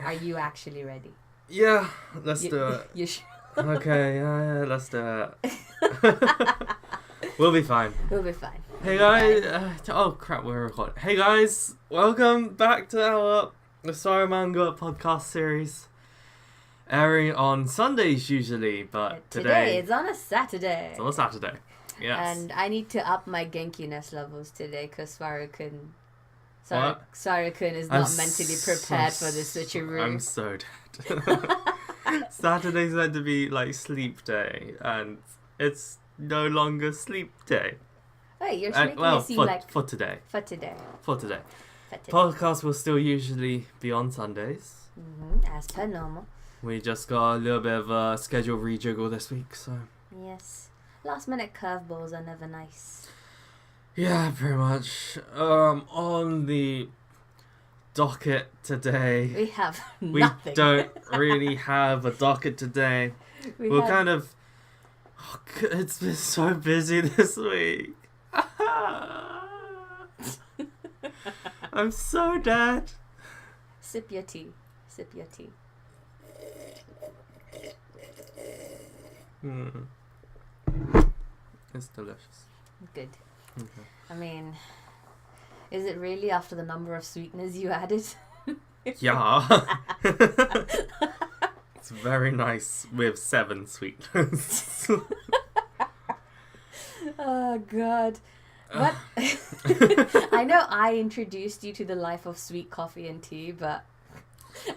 Are you actually ready? Yeah, let's do it. You sure? Okay, yeah, let's do it. We'll be fine. We'll be fine. Hey guys, oh crap, we're recording. Hey guys, welcome back to our SWRUManga podcast series. Airing on Sundays usually, but today it's on a Saturday. It's on a Saturday, yes. And I need to up my Genki-ness levels today because Swaru-kun is not mentally prepared for this switcheroo. I'm so dead. Saturday's meant to be like sleep day, and it's no longer sleep day. Wait, you're making it seem like... For today. For today. Podcast will still usually be on Sundays. As per normal. We just got a little bit of a schedule rejiggle this week, so... Yes. Last minute curveballs are never nice. Yeah, pretty much. On the docket today... We have nothing. We don't really have a docket today. We're kind of... Oh, it's been so busy this week. I'm so dead. Sip your tea. Sip your tea. It's delicious. Good. Okay. I mean, is it really after the number of sweeteners you added? Yeah. It's very nice with 7 sweeteners. Oh, God. But I know I introduced you to the life of sweet coffee and tea, but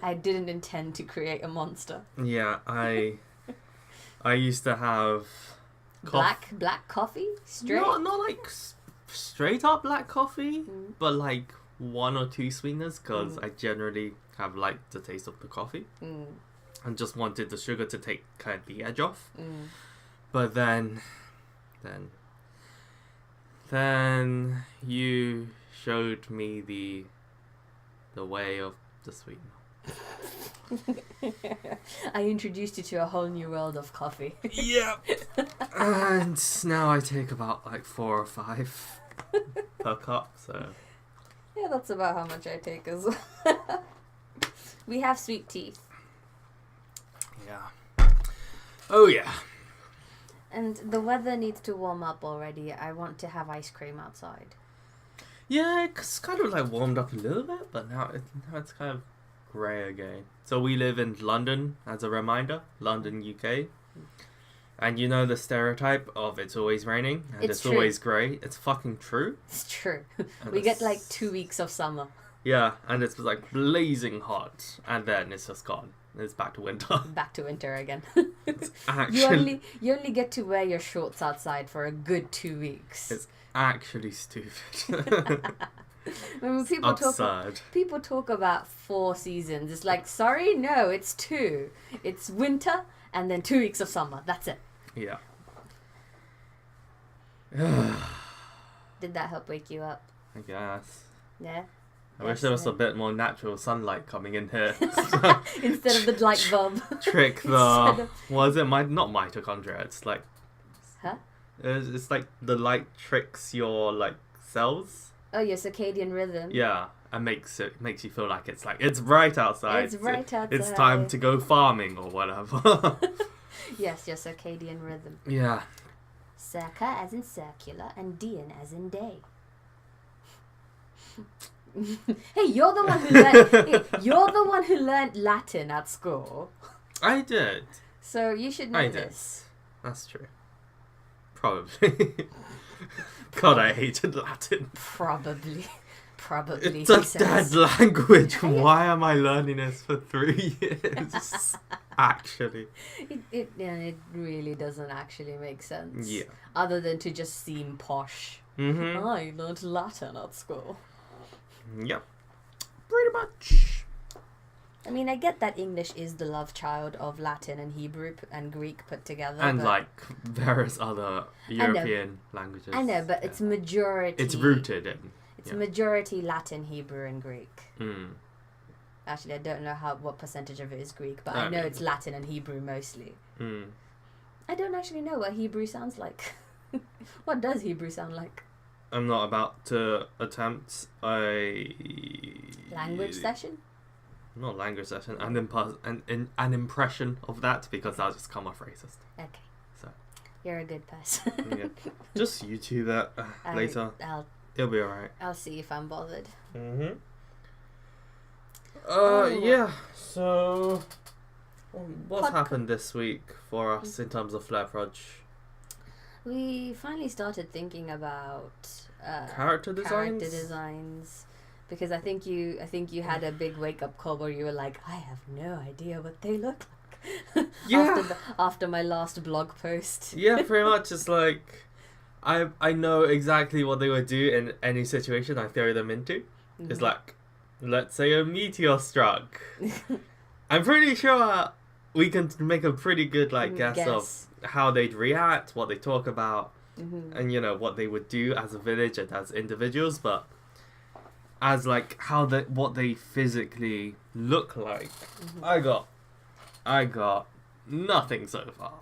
I didn't intend to create a monster. Yeah, I used to have black coffee? Straight? Not like straight up black coffee, but like 1 or 2 sweeteners, because I generally have liked the taste of the coffee and just wanted the sugar to take kind of the edge off. But then you showed me the way of the sweetener. I introduced you to a whole new world of coffee. Yep. And now I take about like 4 or 5 per cup, so... Yeah, that's about how much I take as well. We have sweet teeth. Yeah. Oh, yeah. And the weather needs to warm up already. I want to have ice cream outside. Yeah, it's kind of like warmed up a little bit, but now it's kind of grey again. So we live in London, as a reminder. London, UK. And you know the stereotype of it's always raining and it's always grey. It's fucking true. It's true. We get like 2 weeks of summer. Yeah, and it's like blazing hot, and then it's just gone. It's back to winter. Back to winter again. It's actually... You only get to wear your shorts outside for a good 2 weeks. It's actually stupid. When people talk about 4 seasons, it's like, sorry, no, it's 2. It's winter and then 2 weeks of summer. That's it. Yeah. Did that help wake you up? I guess. Yeah. I wish there was a bit more natural sunlight coming in here. Instead of the light bulb. Trick the... What is it? Not mitochondria. It's like... Huh? It's like the light tricks your like cells. Oh, your circadian rhythm. Yeah. And makes you feel like it's right outside. It's right outside. It's time to go farming or whatever. Yes, your circadian rhythm. Yeah. Circa as in circular and dian as in day. Hey, you're the one who learned Latin at school. I did. So you should know this. That's true. Probably. God, I hated Latin. Probably. It's a dead language. Why am I learning this for 3 years? Actually. It really doesn't actually make sense. Yeah. Other than to just seem posh. I learned Latin at school. Yep. Pretty much. I mean, I get that English is the love child of Latin and Hebrew and Greek put together. And like various other European languages. I know, but it's majority... It's rooted in... It's majority Latin, Hebrew, and Greek. Mm. Actually, I don't know what percentage of it is Greek, but I know it's Latin and Hebrew mostly. Mm. I don't actually know what Hebrew sounds like. What does Hebrew sound like? I'm not about to attempt a... Language session? not language session, an impression of that, because that'll just come off racist. Okay. So. You're a good person. Yeah. Just YouTube that later. It'll be alright. I'll see if I'm bothered. Mm-hmm. Yeah. So, what's happened this week for us in terms of Flair Proj? We finally started thinking about Character designs, because I think you had a big wake up call where you were like, I have no idea what they look like. Yeah. After my last blog post. Yeah, pretty much. It's like I know exactly what they would do in any situation I throw them into. Mm-hmm. It's like, let's say a meteor struck. I'm pretty sure we can make a pretty good guess of how they'd react, what they talk about, and what they would do as a village and as individuals, but as what they physically look like. I got nothing so far.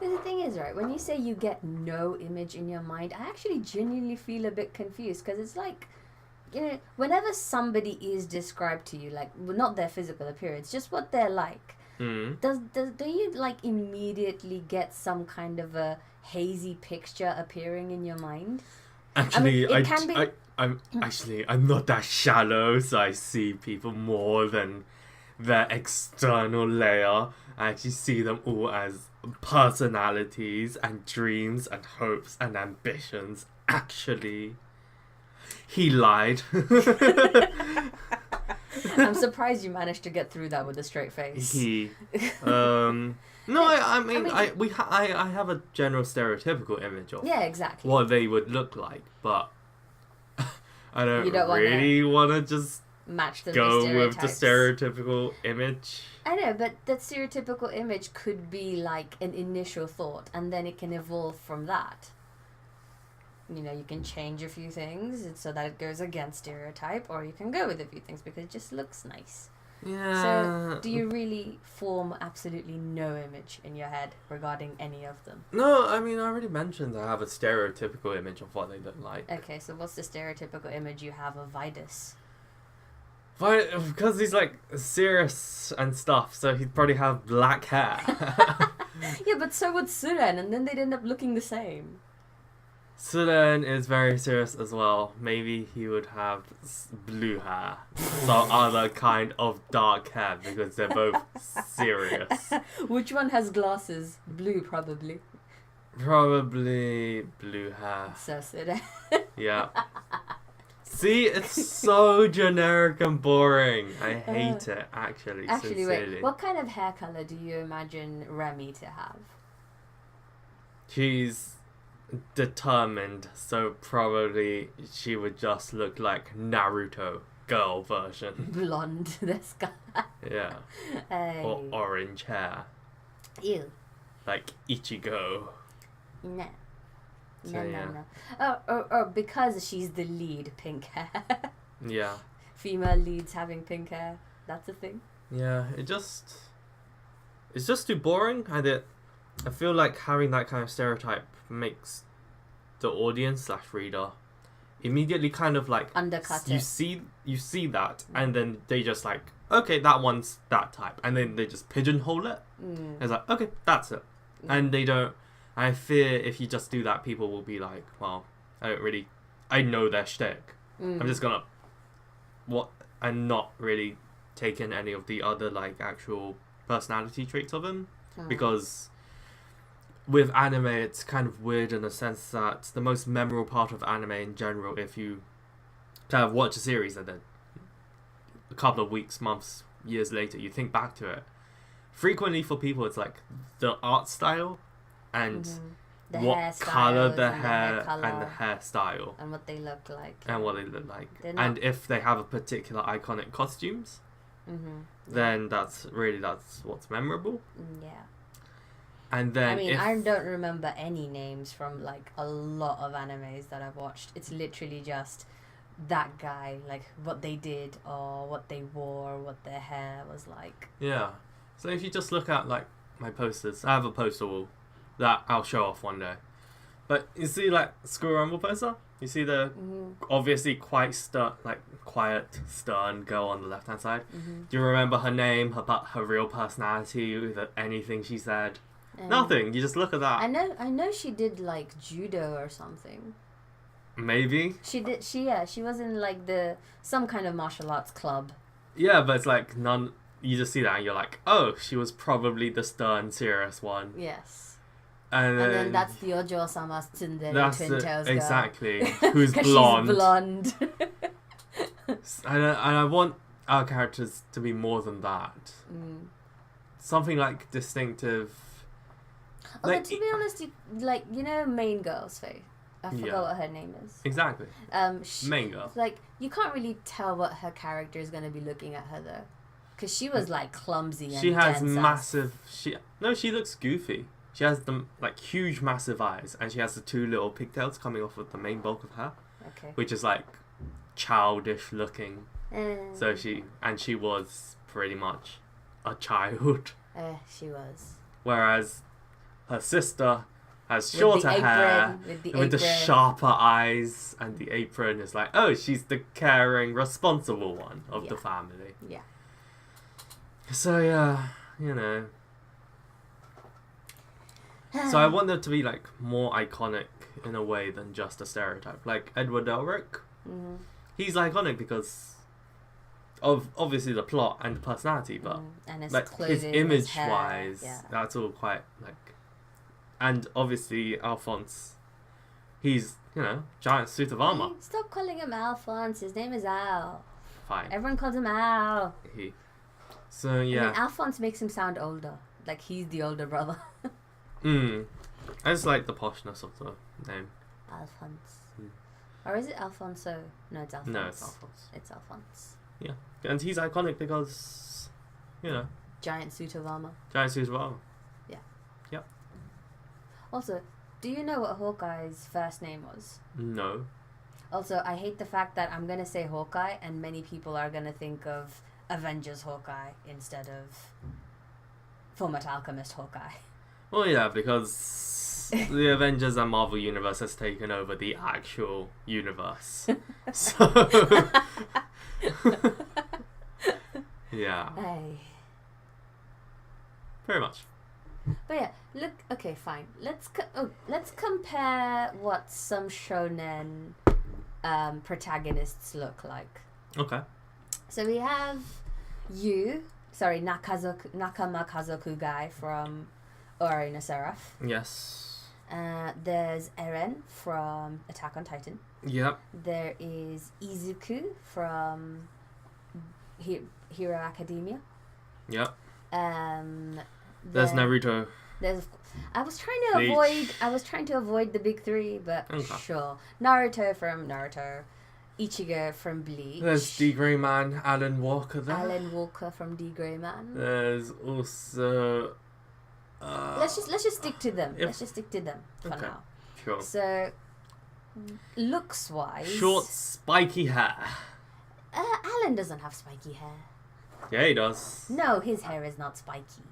But the thing is, right, when you say you get no image in your mind, I actually genuinely feel a bit confused, because it's like, whenever somebody is described to you, not their physical appearance, just what they're like, do you immediately get some kind of a hazy picture appearing in your mind? Actually, I'm not that shallow, so I see people more than their external layer. I actually see them all as personalities and dreams and hopes and ambitions. Actually, he lied. I'm surprised you managed to get through that with a straight face. No, I have a general stereotypical image of exactly what they would look like, but I don't really want to just match them go with the stereotypical image. I know, but that stereotypical image could be like an initial thought, and then it can evolve from that. You can change a few things so that it goes against stereotype, or you can go with a few things because it just looks nice. Yeah. So, do you really form absolutely no image in your head regarding any of them? No, I mean, I already mentioned I have a stereotypical image of what they look like. Okay, so what's the stereotypical image you have of Vidas? Because he's serious and stuff, so he'd probably have black hair. Yeah, but so would Suren, and then they'd end up looking the same. Suren is very serious as well. Maybe he would have blue hair. Some other kind of dark hair, because they're both serious. Which one has glasses? Blue, probably. Probably blue hair. So Suren. Yeah. See, it's so generic and boring. I hate it, actually, sincerely. Wait, what kind of hair colour do you imagine Remy to have? She's determined, so probably she would just look like Naruto girl version. Blonde, this guy. Yeah. Hey. Or orange hair. Ew. Like Ichigo. No. So, No. Oh, because she's the lead, pink hair. Yeah. Female leads having pink hair. That's a thing. Yeah, it's just too boring. I feel like having that kind of stereotype makes the audience / reader immediately kind of undercut you it. You see that, and then they just okay, that one's that type, and then they just pigeonhole it. It's okay, that's it. And they don't. I fear if you just do that, people will be like, well, I know their shtick. I'm just gonna and not really take in any of the other actual personality traits of him, because with anime it's kind of weird in the sense that the most memorable part of anime in general, if you kind of watch a series and then a couple of weeks, months, years later you think back to it, frequently for people it's the art style and what colour the hair and the hairstyle and what they look like and if they have a particular iconic costumes, then that's what's memorable. And then I don't remember any names from a lot of animes that I've watched. It's literally just that guy, what they did or what they wore, what their hair was like. Yeah. So if you just look at my posters, I have a poster wall that I'll show off one day. But you see SWRUManga poster? You see the obviously quite quiet, stern girl on the left-hand side? Do you remember her name, her real personality, anything she said? Nothing. You just look at that. I know she did like judo or something. Maybe. She was in like some kind of martial arts club. Yeah, but it's like none. You just see that and you're like, oh, she was probably the stern, serious one. Yes. And then that's the Ojo-sama's tsundere twin tails girl. Exactly. Who's blonde. She's blonde. and I want our characters to be more than that. Something like distinctive. Although to be honest, main girl's face. I forgot what her name is. Exactly. Main girl. Like, you can't really tell what her character is going to be looking at her though, because she was like clumsy. And she has dense massive. She looks goofy. She has the like huge, massive eyes, and she has the two little pigtails coming off of the main bulk of her. Okay. Which is like childish looking. So she was pretty much a child. She was. Whereas her sister has shorter hair with the sharper eyes, and the apron is like, oh, she's the caring, responsible one of the family. Yeah. So yeah, So I want them to be like more iconic in a way than just a stereotype. Like Edward Elric, he's iconic because of obviously the plot and the personality, but and his like clothing, his image hair, wise, that's all quite like. And obviously Alphonse, he's giant suit of armor. Stop calling him Alphonse. His name is Al. Fine. Everyone calls him Al. So yeah. I mean, Alphonse makes him sound older, like he's the older brother. I just like the poshness of the name. Alphonse. Or is it Alfonso? No, it's Alphonse. No, it's Alphonse. It's Alphonse. Yeah. And he's iconic because, Giant suit of armor. Giant suit of armor. Yeah. Yep. Also, do you know what Hawkeye's first name was? No. Also, I hate the fact that I'm going to say Hawkeye and many people are going to think of Avengers Hawkeye instead of Fullmetal Alchemist Hawkeye. Well, yeah, because the Avengers and Marvel Universe has taken over the actual universe. So, yeah. Hey. Very much. But yeah, look. Okay, fine. Let's compare what some shonen protagonists look like. Okay. So we have Nakama Kazoku guy from Ori no Seraph. Yes. There's Eren from Attack on Titan. Yep. There is Izuku from Hero Academia. Yep. There's Naruto. I was trying to avoid the big three, but sure. Naruto from Naruto. Ichigo from Bleach. There's D Grey Man, Alan Walker there. Alan Walker from D Grey Man. There's also let's just stick to them. Let's just stick to them for now. Sure. So looks wise, short spiky hair. Alan doesn't have spiky hair. Yeah, he does. No, his hair is not spiky.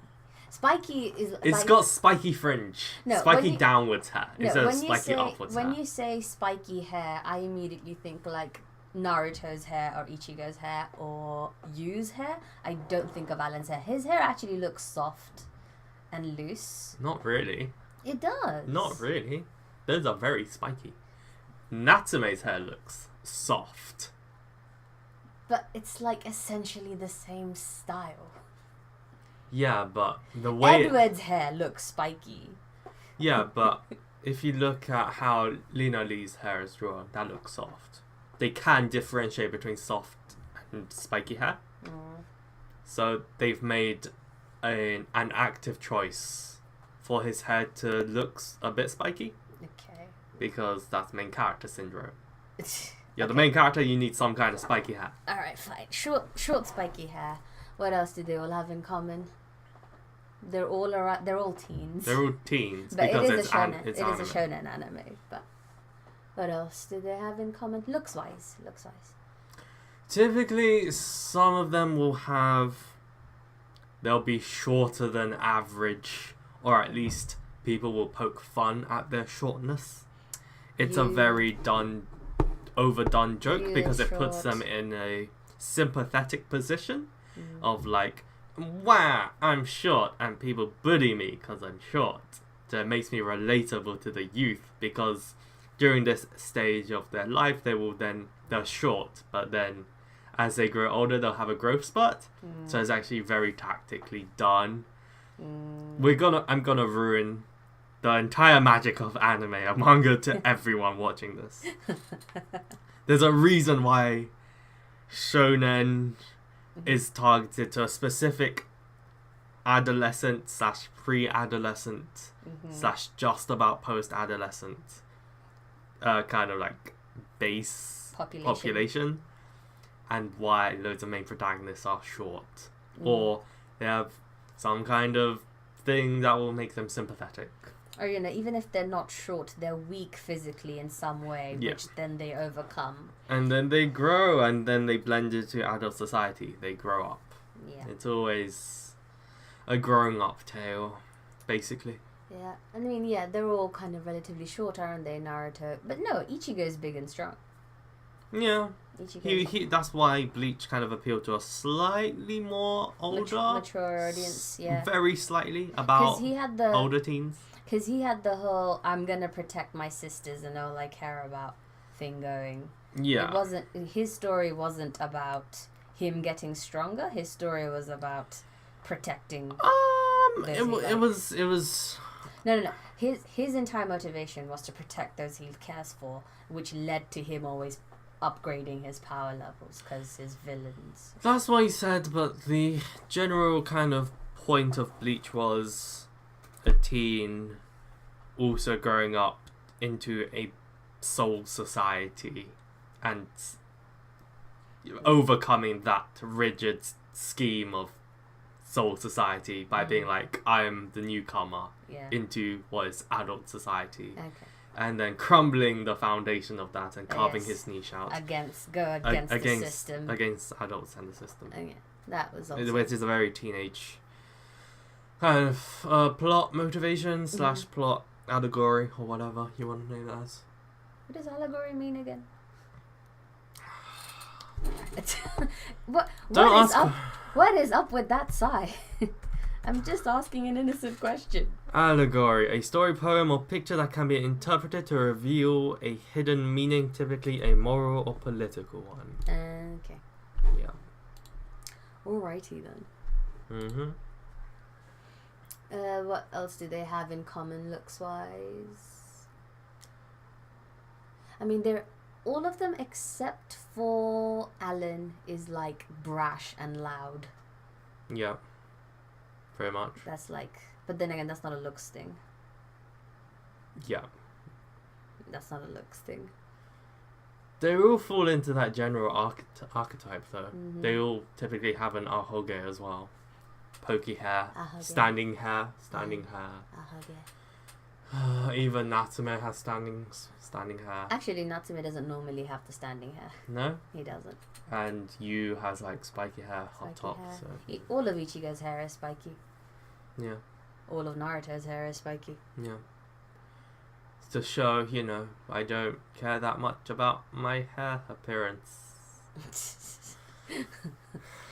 Spiky is. It's got spiky fringe. No, spiky downwards hair instead of spiky upwards hair. When you say spiky hair, I immediately think like Naruto's hair or Ichigo's hair or Yu's hair. I don't think of Alan's hair. His hair actually looks soft and loose. Not really. It does. Not really. Those are very spiky. Natsume's hair looks soft. But it's like essentially the same style. Yeah, but the way Edward's hair looks spiky. Yeah, but if you look at how Lina Lee's hair is drawn, that looks soft. They can differentiate between soft and spiky hair. So they've made an active choice for his hair to look a bit spiky. Okay. Because that's main character syndrome. You're the main character, you need some kind of spiky hair. Alright, fine. Short spiky hair. What else do they all have in common? They're all teens. They're all teens. But because it is a shonen. It's it is a shonen anime. But what else do they have in common? Looks wise. Typically, some of them they'll be shorter than average, or at least people will poke fun at their shortness. It's a very overdone joke You because it short. puts them in a sympathetic position of like, wow, I'm short and people bully me because I'm short. So it makes me relatable to the youth because during this stage of their life they're short, but then as they grow older they'll have a growth spurt. So it's actually very tactically done. I'm gonna ruin the entire magic of anime and manga to everyone watching this. There's a reason why shonen is targeted to a specific adolescent / pre-adolescent / just about post-adolescent kind of like base population, and why loads of main protagonists are short or they have some kind of thing that will make them sympathetic. Or, you know, even if they're not short, they're weak physically in some way, which then they overcome. And then they grow, and then they blend into adult society. They grow up. Yeah. It's always a growing up tale, basically. Yeah. I mean, yeah, they're all kind of relatively short, aren't they, Naruto? But no, Ichigo's big and strong. Yeah. He that's why Bleach kind of appealed to a slightly more older... mature audience, yeah. Very slightly, about older teens. Because he had the whole, I'm going to protect my sisters and all I care about thing going. Yeah. His story wasn't about him getting stronger. His story was about protecting. It was. No. His entire motivation was to protect those he cares for, which led to him always upgrading his power levels because his villains. That's what he said, but the general kind of point of Bleach was a teen also growing up into a soul society and overcoming that rigid scheme of soul society by being like, I'm the newcomer into what is adult society. Okay. And then crumbling the foundation of that and carving his niche out. Against the system. Against adults and the system. Okay. That was also... Which is a very teenage kind of plot motivation / plot allegory or whatever you want to name it as. What does allegory mean again? What is up with that sigh? I'm just asking an innocent question. Allegory, a story, poem, or picture that can be interpreted to reveal a hidden meaning, typically a moral or political one. Okay. Yeah. Alrighty then. What else do they have in common looks-wise? I mean, all of them except for Alan is like brash and loud. Yeah. Very much. That's like, but then again, that's not a looks thing. Yeah. That's not a looks thing. They all fall into that general archetype though. They all typically have an ahoge as well. Pokey hair, standing hair. Even Natsume has standing hair. Actually, Natsume doesn't normally have the standing hair. No? He doesn't. And Yu has like spiky hair up top. Hair. So. All of Ichigo's hair is spiky. Yeah. All of Naruto's hair is spiky. Yeah. It's to show, I don't care that much about my hair appearance.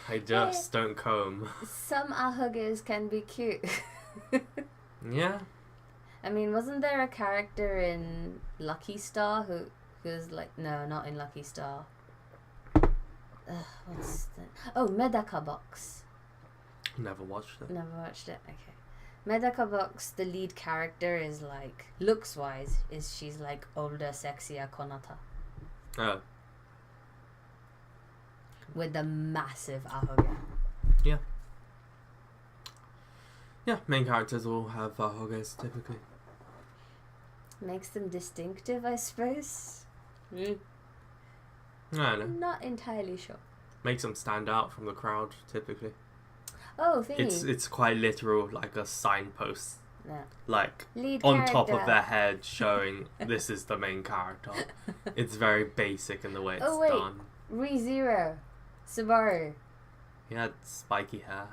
I just don't comb. Some ahoges can be cute. Yeah. I mean, wasn't there a character in Lucky Star who's like... No, not in Lucky Star. What's that? Oh, Medaka Box. Never watched it. Okay. Medaka Box, the lead character is like... Looks-wise, she's like older, sexier Konata. Oh. With the massive ahoge. Yeah. Yeah, main characters all have ahoges typically. Makes them distinctive, I suppose. I don't know. Not entirely sure. Makes them stand out from the crowd typically. Oh, thingy. It's quite literal, like a signpost. Yeah. Like lead on character. Top of their head showing this is the main character. It's very basic in the way it's done. ReZero. Subaru. He had spiky hair.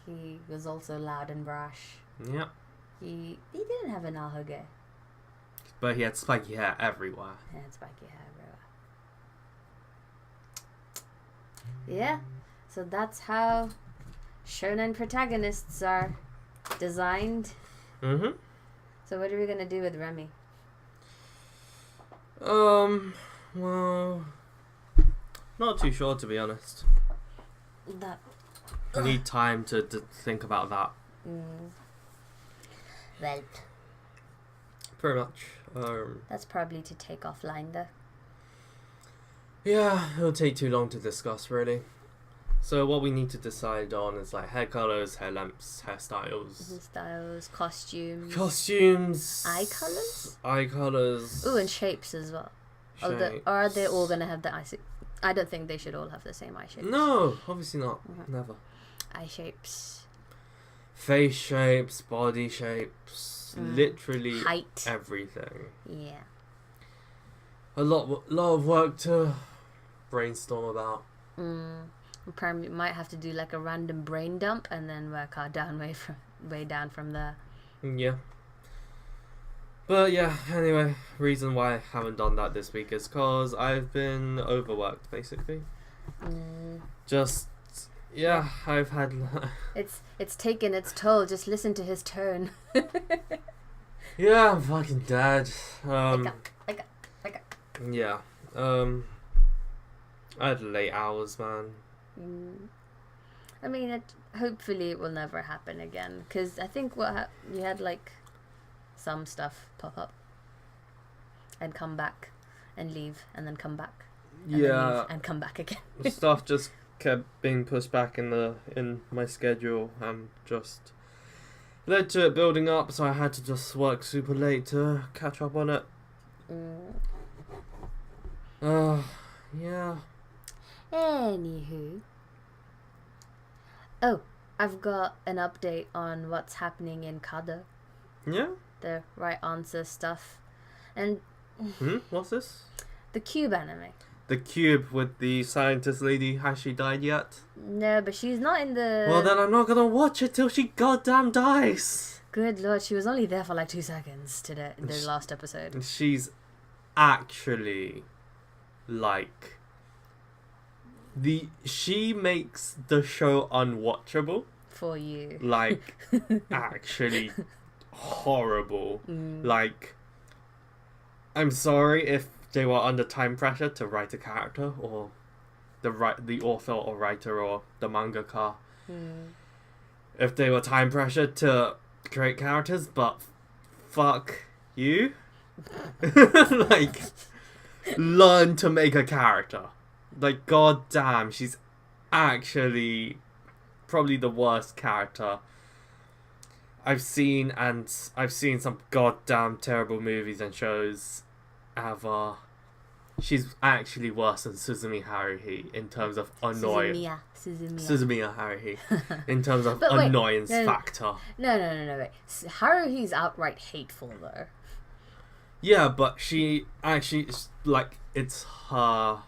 He was also loud and brash. Yeah. He didn't have an ahoge. But he had spiky hair everywhere. He had spiky hair everywhere. Yeah, so that's how shonen protagonists are designed. Mm-hmm. So what are we gonna do with Remy? Well, not too sure, to be honest. That. I need time to think about that. Well, Pretty much. that's probably to take offline though. Yeah, it'll take too long to discuss, really. So what we need to decide on is like hair colors, hair lengths, hairstyles, Styles, costumes, costumes, eye colors. eye colors. Ooh, and shapes as well. Shapes. Or are they all gonna have the eye shape? I don't think they should all have the same eye shapes. No, obviously not. Never. Eye shapes. Face shapes, body shapes, literally Height. everything. Yeah. A lot of work to brainstorm about. We might have to do like a random brain dump and then work our way down from there. Yeah. But yeah, anyway, reason why I haven't done that this week is because I've been overworked, basically. Just, yeah, I've had... It's taken its toll. Just listen to his tone. Yeah, I'm fucking dead. Like Yeah. I had late hours, man. I mean, hopefully it will never happen again. Because I think you had like some stuff pop up and come back and leave and then come back. And then leave and come back again. Stuff just kept being pushed back in my schedule and just led to it building up, so I had to just work super late to catch up on it. Yeah. Anywho. Oh, I've got an update on what's happening in Kado. Yeah? The right answer stuff. And What's this? the Cube anime. The Cube with the scientist lady. Has she died yet? No, but she's not in the... Well, then I'm not gonna watch it till she goddamn dies. Good lord, she was only there for like 2 seconds today in the last episode. She's actually like... She makes the show unwatchable. For you. Like, actually horrible. Like, I'm sorry if they were under time pressure to write a character, or the author or writer or the mangaka. If they were time pressured to create characters, but fuck you. Like, learn to make a character. Like, goddamn, she's actually probably the worst character I've seen, and I've seen some goddamn terrible movies and shows ever. She's actually worse than Suzumi Haruhi in terms of annoyance. Suzumiya Haruhi in terms of annoyance factor. No, wait. Haruhi's outright hateful, though. Yeah, but she actually, like, it's her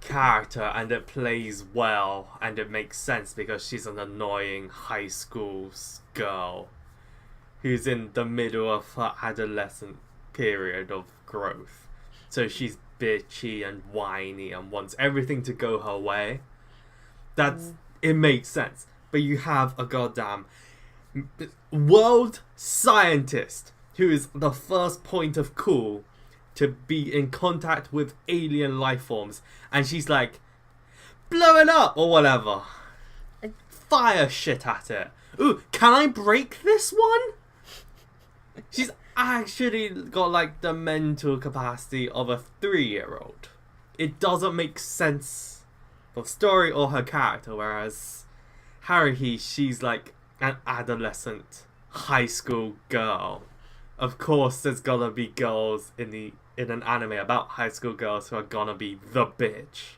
character and it plays well and it makes sense because she's an annoying high school girl who's in the middle of her adolescent period of growth. So she's bitchy and whiny and wants everything to go her way. It makes sense. But you have a goddamn world scientist who is the first point of call to be in contact with alien life forms, and she's like, blow it up or whatever. Fire shit at it. Ooh, can I break this one? She's actually got like the mental capacity of a 3-year-old. It doesn't make sense for the story or her character, whereas Haruhi, she's like an adolescent high school girl. Of course, there's gonna be girls in an anime about high school girls who are gonna be the bitch.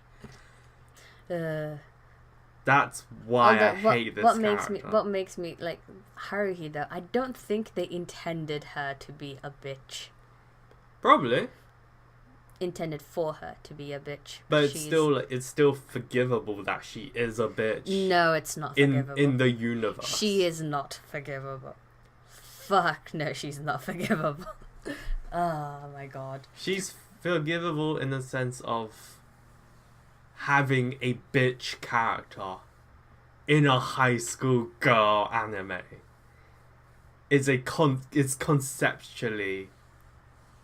That's why I hate this character. What makes me like Haruhi though? I don't think they intended her to be a bitch. Probably. Intended for her to be a bitch. But it's still forgivable that she is a bitch. No, it's not forgivable. In the universe. She is not forgivable. Fuck no, she's not forgivable. Oh my god. She's forgivable in the sense of having a bitch character in a high school girl anime. It's conceptually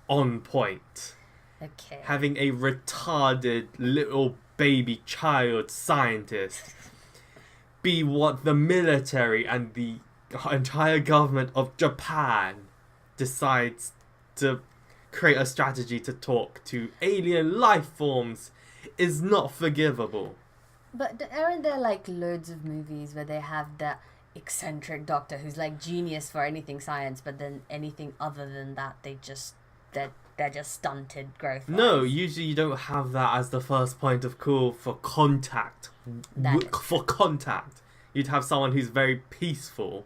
on point. Okay. Having a retarded little baby child scientist be what the military and the entire government of Japan decides to create a strategy to talk to alien life forms is not forgivable. But aren't there like loads of movies where they have that eccentric doctor who's like genius for anything science, but then anything other than that they're just stunted growth? No, usually you don't have that as the first point of call for contact. For contact, you'd have someone who's very peaceful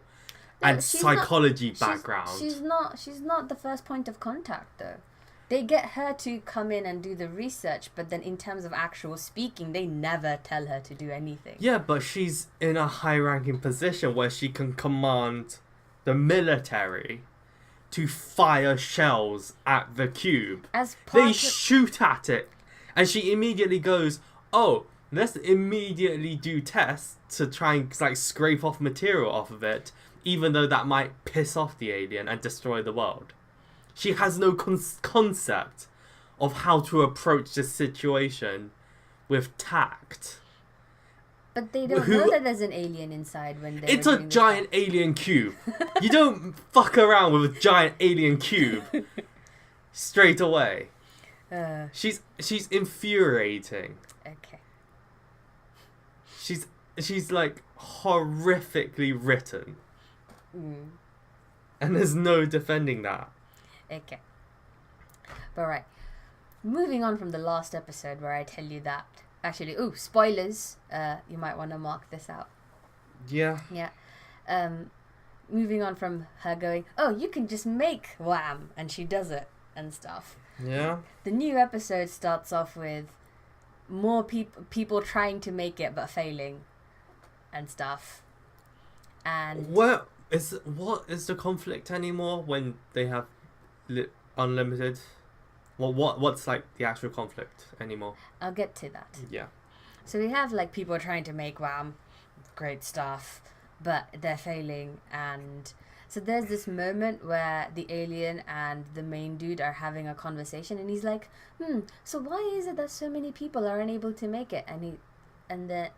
and psychology background. She's not the first point of contact though. They get her to come in and do the research, but then in terms of actual speaking, they never tell her to do anything. Yeah, but she's in a high-ranking position where she can command the military to fire shells at the cube. They shoot at it, and she immediately goes, "Oh, let's immediately do tests to try and like scrape off material off of it, even though that might piss off the alien and destroy the world." She has no concept of how to approach this situation with tact. But they don't know that there's an alien inside when they're It's a giant alien cube. You don't fuck around with a giant alien cube straight away. She's infuriating. Okay. She's like horrifically written. And there's no defending that. Okay. But right. Moving on from the last episode where I tell you that. Actually, spoilers. You might want to mark this out. Yeah. Yeah. Moving on from her going, "Oh, you can just make wham," and she does it and stuff. Yeah. The new episode starts off with more people trying to make it but failing and stuff. And what is the conflict anymore when they have unlimited? What's like the actual conflict anymore? I'll get to that. Yeah. So we have like people trying to make wham, great stuff, but they're failing, and so there's this moment where the alien and the main dude are having a conversation, and he's like, so why is it that so many people are unable to make it? And the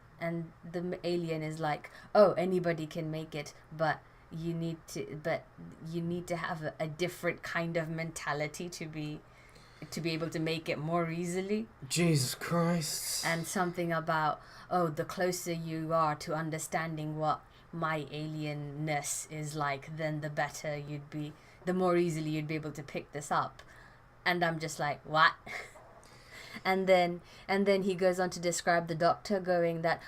alien is like, "Oh, anybody can make it, but you need to have a different kind of mentality to be able to make it more easily." Jesus Christ. And something about, the closer you are to understanding what my alienness is like, then the better you'd be, the more easily you'd be able to pick this up. And I'm just like, what? And then he goes on to describe the doctor going that,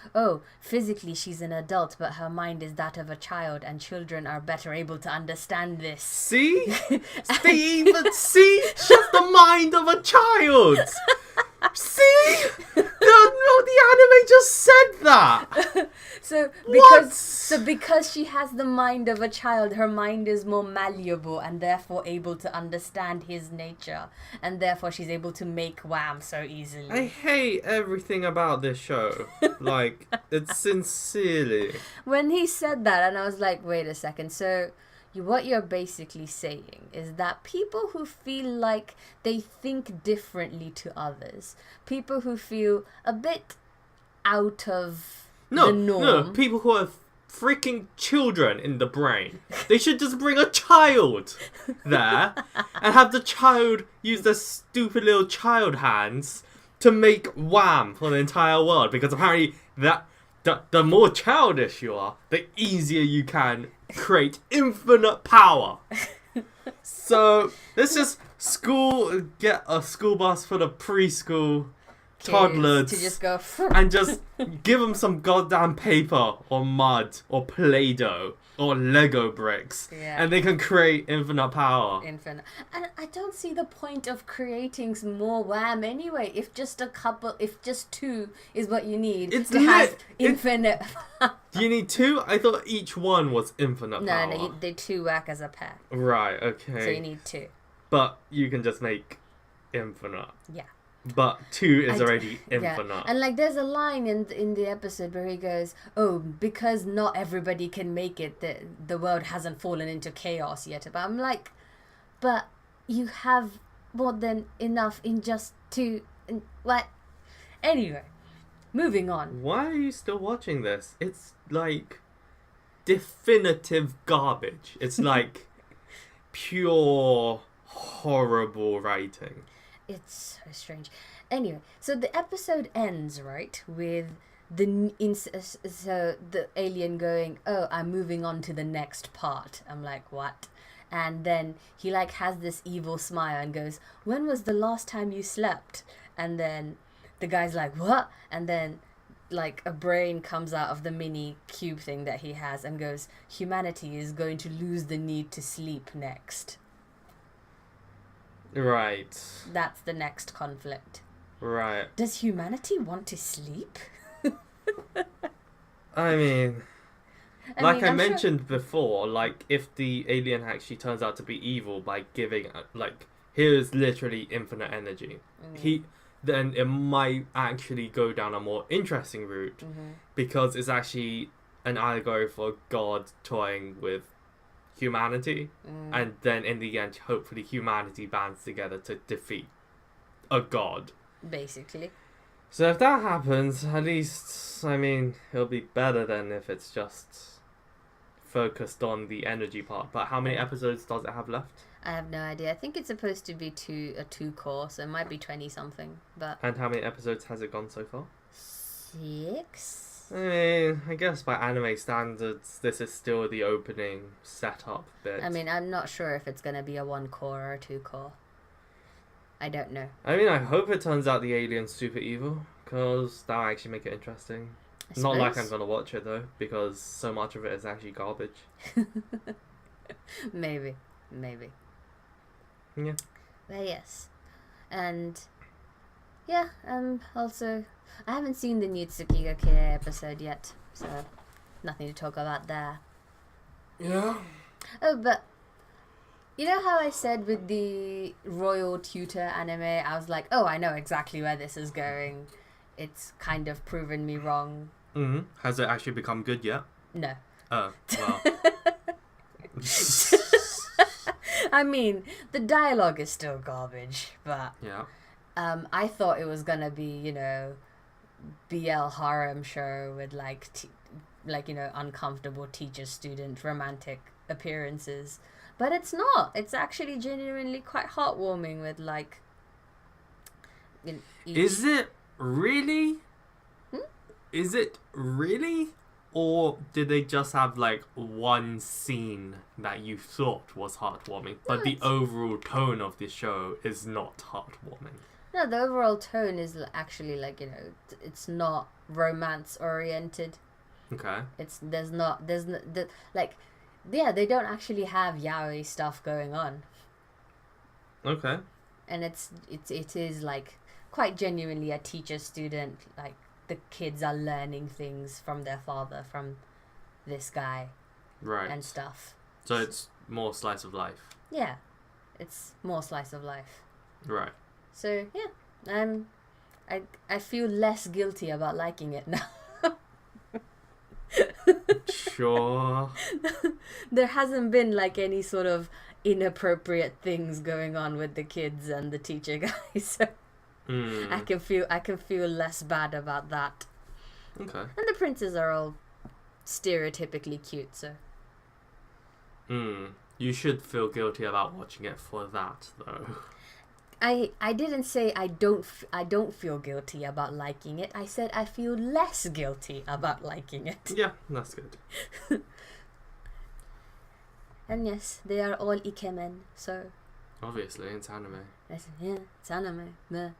physically she's an adult, but her mind is that of a child, and children are better able to understand this. See? She has the mind of a child. See? The anime just said that. Because she has the mind of a child, her mind is more malleable and therefore able to understand his nature, and therefore she's able to make wham so easily. I hate everything about this show. Like, it's sincerely. When he said that, and I was like, wait a second, so what you're basically saying is that people who feel like they think differently to others, people who feel a bit out of the norm. No, people who are freaking children in the brain. They should just bring a child there and have the child use their stupid little child hands to make wham for the entire world, because apparently the more childish you are, the easier you can create infinite power. So let's just get a school bus for the preschool toddlers to just go and just give them some goddamn paper or mud or Play-Doh or Lego bricks, and they can create infinite power. And I don't see the point of creating some more wham anyway. If just two is what you need have infinite. You need two? I thought each one was infinite power. No, they two work as a pair. Right, okay. So you need two. but you can just make infinite. Yeah. But 2 is already Yeah. infinite. And like there's a line in the episode where he goes, oh, because not everybody can make it, the world hasn't fallen into chaos yet. But I'm like, but you have more than enough in just 2. What? Anyway, moving on. Why are you still watching this? It's like definitive garbage. It's like pure horrible writing. It's so strange. Anyway, so the episode ends, right, with the alien going, oh, I'm moving on to the next part. I'm like, what? And then he like has this evil smile and goes, when was the last time you slept? And then the guy's like, what? And then like a brain comes out of the mini cube thing that he has and goes, humanity is going to lose the need to sleep next. Right. That's the next conflict. Right. Does humanity want to sleep? I mean, I'm mentioned before, like, if the alien actually turns out to be evil by giving, like, here's literally infinite energy, then it might actually go down a more interesting route, because it's actually an allegory for God toying with humanity, and then in the end, hopefully humanity bands together to defeat a god. Basically. So if that happens, at least, I mean, it'll be better than if it's just focused on the energy part. But how many episodes does it have left? I have no idea. I think it's supposed to be a 2-course, so it might be 20-something. But And how many episodes has it gone so far? 6? I mean, I guess by anime standards, this is still the opening setup bit. I mean, I'm not sure if it's going to be a 1-core or a 2-core. I don't know. I mean, I hope it turns out the alien's super evil, because that'll actually make it interesting. Not like I'm going to watch it, though, because so much of it is actually garbage. Maybe. Yeah. But yes. And yeah, also I haven't seen the new Tsukiga Kire episode yet, so nothing to talk about there. Yeah. Oh, but you know how I said with the Royal Tutor anime, I was like, oh, I know exactly where this is going. It's kind of proven me wrong. Has it actually become good yet? No. Oh, well. I mean, the dialogue is still garbage, but Yeah. I thought it was gonna be, you know, BL harem show with like uncomfortable teacher-student romantic appearances, but it's not. It's actually genuinely quite heartwarming with like. Is it really? Is it really? Or did they just have like one scene that you thought was heartwarming, but the overall tone of the show is not heartwarming? No, the overall tone is actually like, you know, it's not romance oriented. Okay. They don't actually have yaoi stuff going on. Okay. And it is like quite genuinely a teacher student, like the kids are learning things from their father, from this guy, right, and stuff. So it's more slice of life. Yeah, it's more slice of life. Right. So yeah, I feel less guilty about liking it now. Sure. There hasn't been like any sort of inappropriate things going on with the kids and the teacher guy, so I can feel less bad about that. Okay. And the princes are all stereotypically cute, so. You should feel guilty about watching it for that, though. I didn't say I don't feel guilty about liking it. I said I feel less guilty about liking it. Yeah, that's good. And yes, they are all ikemen, so. Obviously, it's anime. Yeah, it's anime. Meh.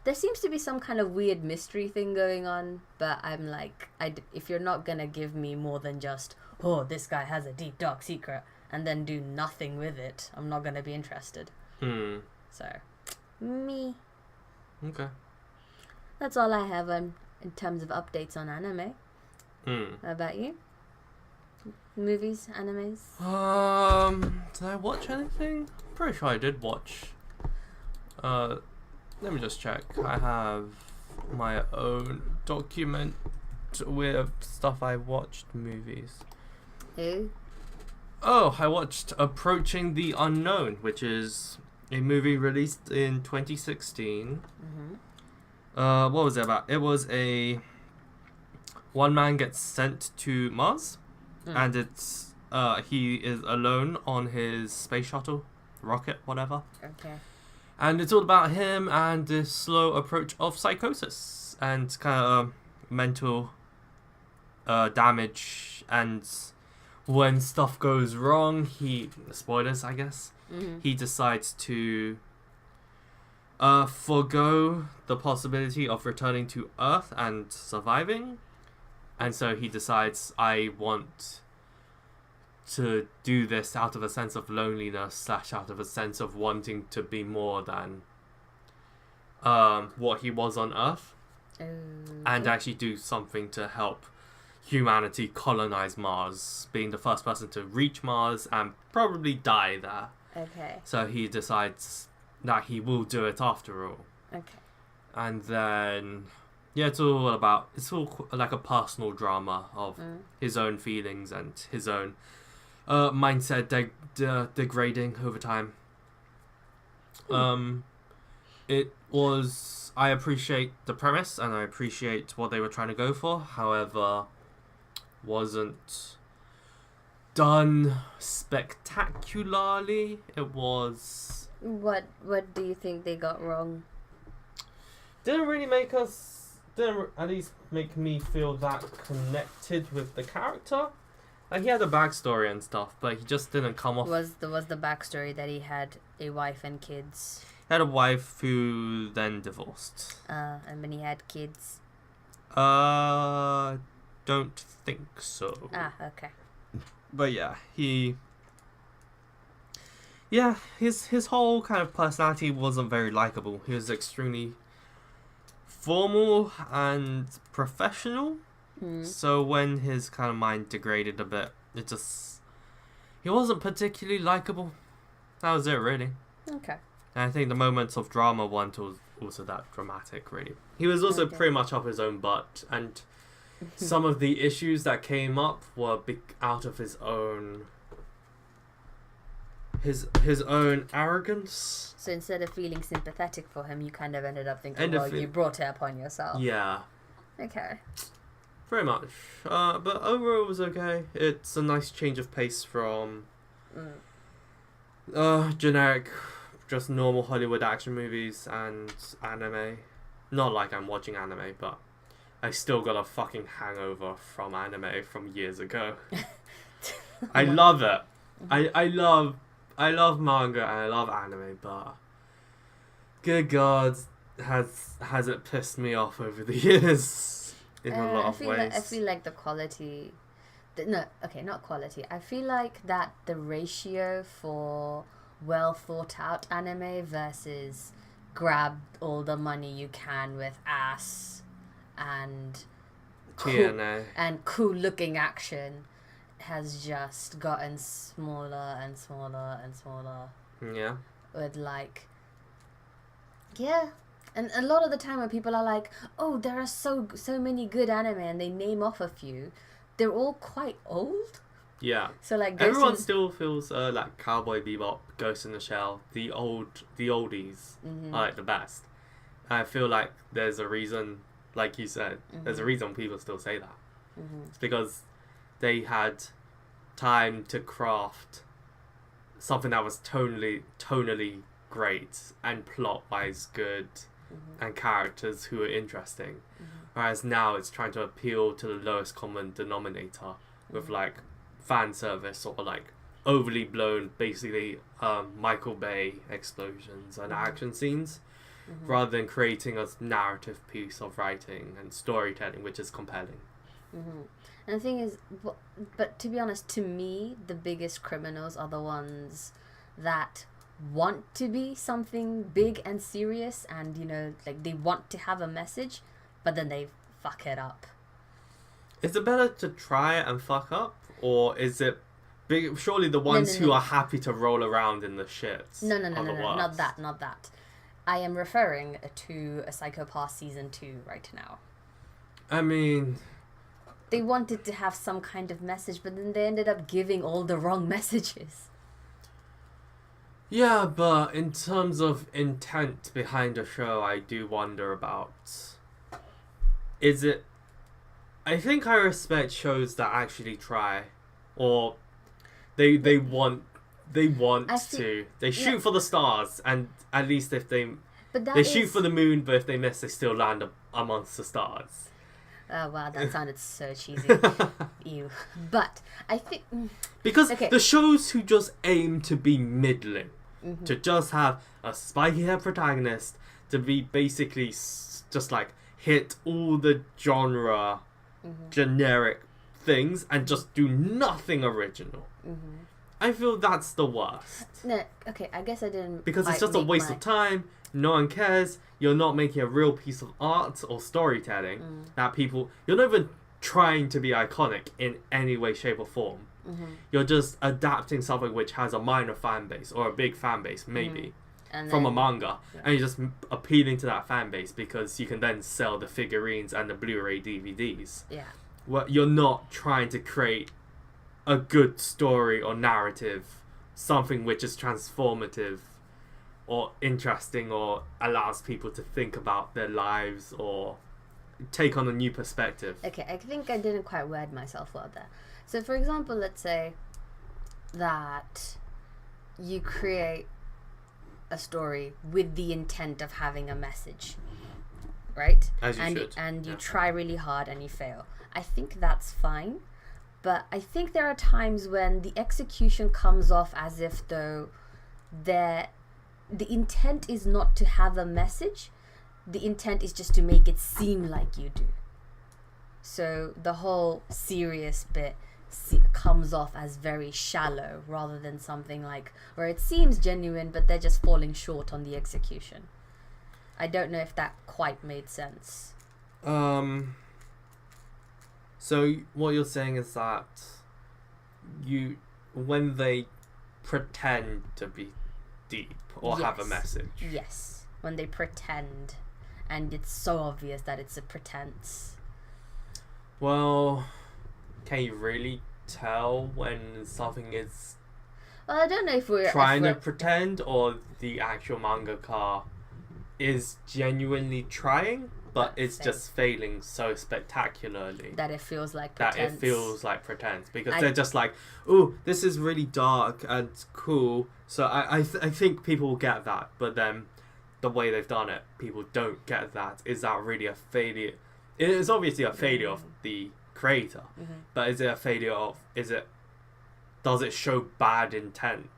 There seems to be some kind of weird mystery thing going on, but I'm like, if you're not gonna give me more than just, oh, this guy has a deep dark secret, and then do nothing with it, I'm not gonna be interested. So, me. Okay. That's all I have in terms of updates on anime. How about you? Movies, animes? Did I watch anything? pretty sure I did watch. Let me just check. I have my own document with stuff I watched movies. Who? Oh, I watched Approaching the Unknown, which is a movie released in 2016. What was it about? It was one man gets sent to Mars, and it's he is alone on his space shuttle, rocket, whatever. Okay. And it's all about him and this slow approach of psychosis and kind of mental damage. And when stuff goes wrong, spoilers, I guess, he decides to forgo the possibility of returning to Earth and surviving. And so he decides, I want to do this out of a sense of loneliness / out of a sense of wanting to be more than what he was on Earth. And actually do something to help humanity colonize Mars, being the first person to reach Mars and probably die there. Okay. So he decides that he will do it after all. Okay. And then, yeah, it's all like a personal drama of his own feelings and his own mindset degrading over time. I appreciate the premise and I appreciate what they were trying to go for. However, wasn't done spectacularly. It was... What do you think they got wrong? Didn't at least make me feel that connected with the character. Like, he had a backstory and stuff, but he just didn't come off... Was the backstory that he had a wife and kids? He had a wife who then divorced. And then he had kids? Don't think so. Okay. But yeah, his whole kind of personality wasn't very likable. He was extremely formal and professional. So when his kind of mind degraded a bit, he wasn't particularly likable. That was it, really. Okay. And I think the moments of drama weren't also that dramatic, really. He was also pretty much up his own butt, and some of the issues that came up were out of his own arrogance. So instead of feeling sympathetic for him, you kind of ended up thinking, you brought it upon yourself. Yeah. Okay. Pretty much. But overall it was okay. It's a nice change of pace from generic, just normal Hollywood action movies and anime. Not like I'm watching anime, but I still got a fucking hangover from anime from years ago. I love it. I love manga and I love anime, but good God, has it pissed me off over the years in a lot of ways. I feel like the quality... not quality. I feel like that the ratio for well thought out anime versus grab all the money you can with ass and cool looking action has just gotten smaller and smaller and smaller. Yeah. With and a lot of the time when people are like, oh, there are so many good anime and they name off a few, they're all quite old. Yeah. So like everyone still feels like Cowboy Bebop, Ghost in the Shell, the oldies are like the best. I feel like there's a reason, like you said, there's a reason people still say that. It's because they had time to craft something that was tonally great and plot-wise good and characters who are interesting. Whereas now it's trying to appeal to the lowest common denominator with like fan service or like overly blown, basically Michael Bay explosions and action scenes, rather than creating a narrative piece of writing and storytelling which is compelling. And the thing is, but to be honest, to me, the biggest criminals are the ones that want to be something big and serious and, you know, like they want to have a message, but then they fuck it up. Is it better to try and fuck up, or is it Surely the ones who are happy to roll around in the shits. No, not that. I am referring to a Psycho Pass season 2 right now. I mean, they wanted to have some kind of message, but then they ended up giving all the wrong messages. Yeah, but in terms of intent behind a show, I do wonder about... Is it... I think I respect shows that actually try, or they want to. They shoot for the stars, and at least if they shoot for the moon, but if they miss, they still land amongst the stars. Oh wow, that sounded so cheesy. Ew. But I think because the shows who just aim to be middling, to just have a spiky hair protagonist, to be basically just like hit all the genre generic things and just do nothing original. I feel that's the worst. No, okay, I guess I didn't. Because it's just a waste of time. No one cares. You're not making a real piece of art or storytelling that people... You're not even trying to be iconic in any way, shape or form. You're just adapting something which has a minor fan base or a big fan base, maybe, from a manga. Yeah. And you're just appealing to that fan base because you can then sell the figurines and the Blu-ray DVDs. Yeah. Well, you're not trying to create a good story or narrative, something which is transformative or interesting or allows people to think about their lives or take on a new perspective. Okay, I think I didn't quite word myself well there. So, for example, let's say that you create a story with the intent of having a message, right? As you should. And you try really hard and you fail. I think that's fine. But I think there are times when the execution comes off as if though the intent is not to have a message. The intent is just to make it seem like you do. So the whole serious bit comes off as very shallow rather than something like where it seems genuine but they're just falling short on the execution. I don't know if that quite made sense. So what you're saying is that when they pretend to be deep or have a message. Yes, when they pretend and it's so obvious that it's a pretense. Well, can you really tell when something is I don't know if we're trying to pretend or the actual mangaka is genuinely trying, but it's just failing so spectacularly that it feels like pretense. Because they're just like, oh, this is really dark and cool. So I think people will get that, but then the way they've done it, people don't get that. Is that really a failure? It is obviously a failure of the creator, but is it a failure of? Does it show bad intent?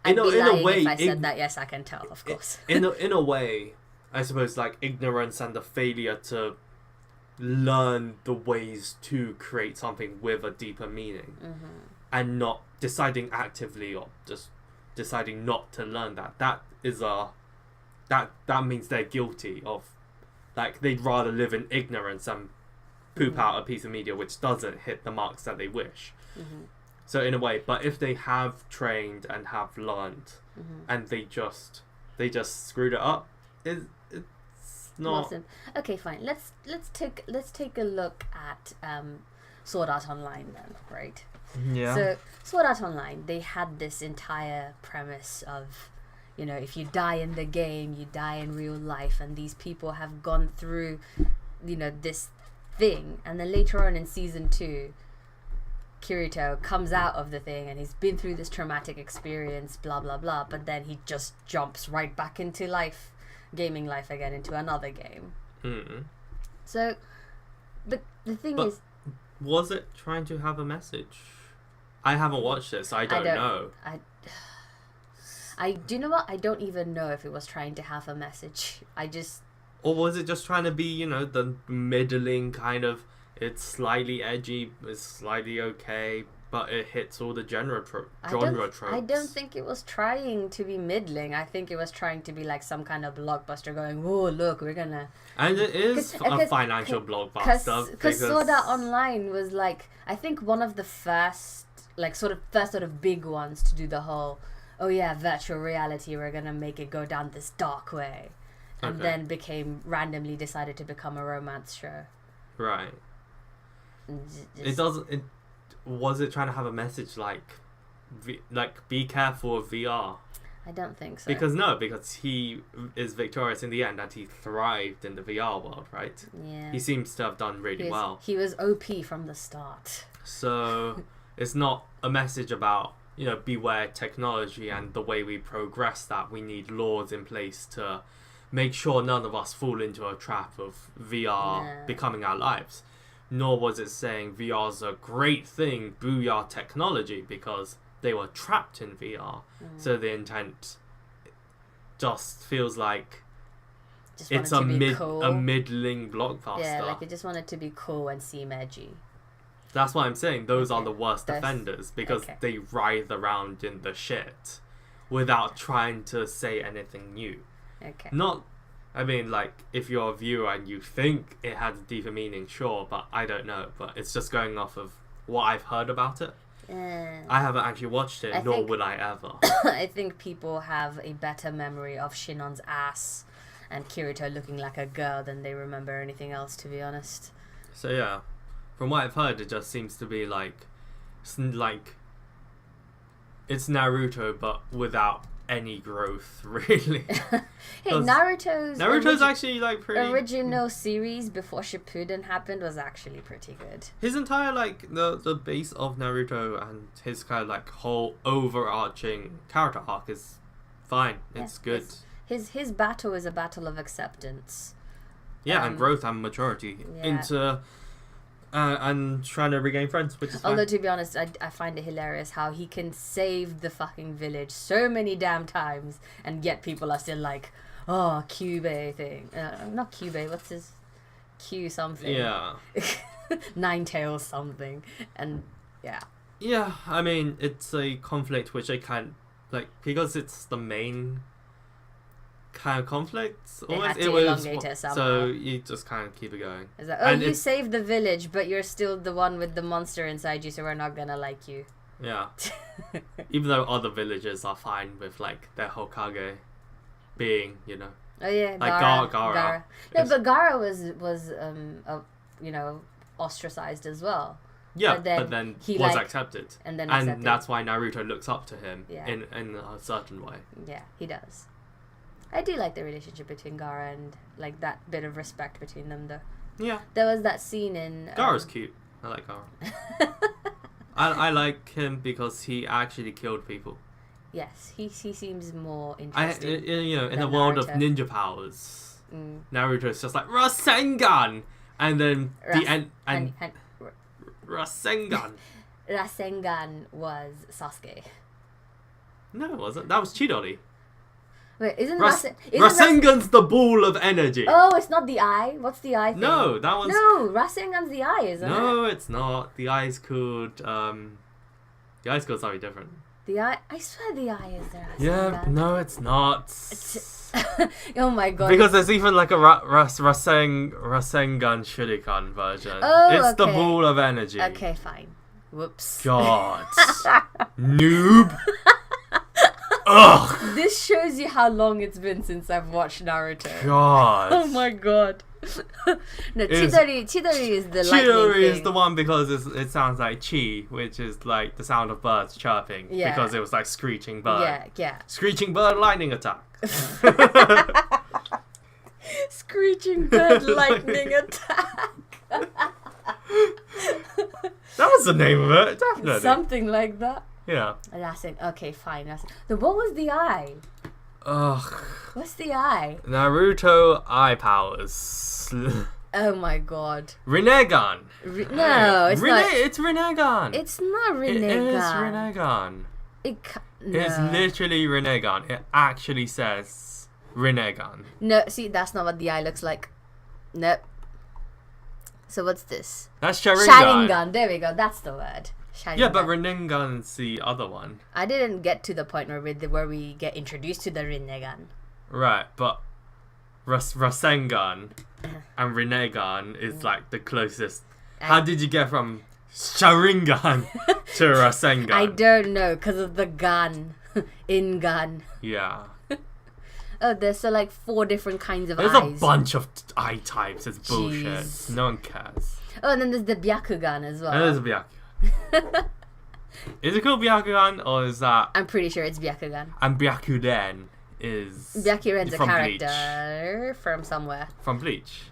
In a way, if I said that, yes, I can tell, of course. In a way, I suppose, like ignorance and the failure to learn the ways to create something with a deeper meaning, and not deciding actively or just deciding not to learn that. That means they're guilty of, like, they'd rather live in ignorance and poop out a piece of media which doesn't hit the marks that they wish. So in a way, but if they have trained and have learned, and they just screwed it up, it's not. Awesome. Okay, fine. Let's take a look at Sword Art Online then, right? Yeah. So Sword Art Online, they had this entire premise of, if you die in the game, you die in real life, and these people have gone through, this thing, and then later on in season 2. Kirito comes out of the thing and he's been through this traumatic experience, blah blah blah, but then he just jumps right back into gaming life again, into another game. So the thing is, was it trying to have a message? I haven't watched it, so I don't know. Do you know what? I don't even know if it was trying to have a message. Or was it just trying to be, the middling kind of, it's slightly edgy, it's slightly okay, but it hits all the genre tropes. I don't think it was trying to be middling. I think it was trying to be like some kind of blockbuster going, oh, look, we're gonna... And it is a financial blockbuster. Because Sword Art Online was like, I think one of the first like sort of big ones to do the whole, oh yeah, virtual reality, we're gonna make it go down this dark way, and then randomly decided to become a romance show. Right. It doesn't. Was it trying to have a message like be careful of VR? I don't think so. Because he is victorious in the end and he thrived in the VR world, right? Yeah. He seems to have done really well. He was OP from the start. So it's not a message about, beware technology and the way we progress that. We need laws in place to make sure none of us fall into a trap of VR becoming our lives. Nor was it saying VR's a great thing, booyah technology, because they were trapped in VR. So the intent just feels like it's a middling blockbuster. Yeah, like it just wanted to be cool and seem edgy. That's what I'm saying. Those are the worst offenders because they writhe around in the shit without trying to say anything new. Okay. If you're a viewer and you think it has a deeper meaning, sure, but I don't know. But it's just going off of what I've heard about it. I haven't actually watched it, nor would I ever. I think people have a better memory of Shinon's ass and Kirito looking like a girl than they remember anything else, to be honest. So yeah, from what I've heard, it just seems to be like it's Naruto, but without any growth, really. Hey, Naruto's actually pretty. Original series before Shippuden happened was actually pretty good. His entire the base of Naruto and his kind of whole overarching character arc is fine. It's good. His battle is a battle of acceptance. Yeah, and growth and maturity into. And trying to regain friends, which is fine. Although, to be honest, I find it hilarious how he can save the fucking village so many damn times, and yet people are still like, oh, Kyubey thing. Not Kyubey, what's his... Q something. Yeah. Nine Tails something. And, yeah. Yeah, it's a conflict which I can't... because it's the main... kind of conflicts. It was somehow. So you just kind of keep it going. It's like, you saved the village, but you're still the one with the monster inside you, so we're not gonna like you. Yeah. Even though other villagers are fine with their Hokage being, Oh yeah, Gaara. No, but Gaara was ostracized as well. Yeah, but then he was accepted. And then that's why Naruto looks up to him in a certain way. Yeah, he does. I do like the relationship between Gaara and that bit of respect between them, though. Yeah. There was that scene in... Gaara's cute. I like Gaara. I like him because he actually killed people. Yes, he seems more interesting. In the world of ninja powers, Naruto's just like Rasengan, and then the end and Rasengan. Rasengan was Sasuke. No, it wasn't. That was Chidori. Wait, Rasengan's the ball of energy. Oh, it's not the eye? What's the eye thing? No, that one's... No, Rasengan's the eye, isn't it? No, it's not. The eye's called... The eye's called something different. The eye... I swear the eye is there. Yeah, no, it's not. Oh my god. Because there's even a Rasengan Shuriken version. Oh, it's the ball of energy. Okay, fine. Whoops. God. Noob. Ugh. This shows you how long it's been since I've watched Naruto. God. Oh my god. No, Chidori is the lightning thing. Chidori is the one because it sounds like chi, which is the sound of birds chirping. Yeah. Because it was screeching bird. Yeah. Screeching bird lightning attack. Screeching bird lightning attack. That was the name of it, definitely. Something like that. Yeah. Okay, fine. Then what was the eye? Ugh. What's the eye? Naruto eye powers. Oh my god. Rinnegan. No, it's not. It's Rinnegan. It's not Rinnegan. It is Rinnegan. No. It's literally Rinnegan. It actually says Rinnegan. No, see, that's not what the eye looks like. Nope. So what's this? That's Sharingan. Sharingan. There we go. That's the word. Sharingan. Yeah, but Rinnegan's the other one. I didn't get to the point where we get introduced to the Rinnegan. Right, but Rasengan and Rinnegan is the closest. How did you get from Sharingan Rasengan. I don't know, because of the gun. In gun. Yeah. Oh, there's so like 4 different kinds of There's eyes. a bunch of eye types. It's bullshit. Jeez. No one cares. Oh, and then there's the Byakugan as well. And there's a Byakugan. Is it called Byakugan or is that... I'm pretty sure it's Byakugan. And Byakuden is... Byakugan's a from character from somewhere. From Bleach.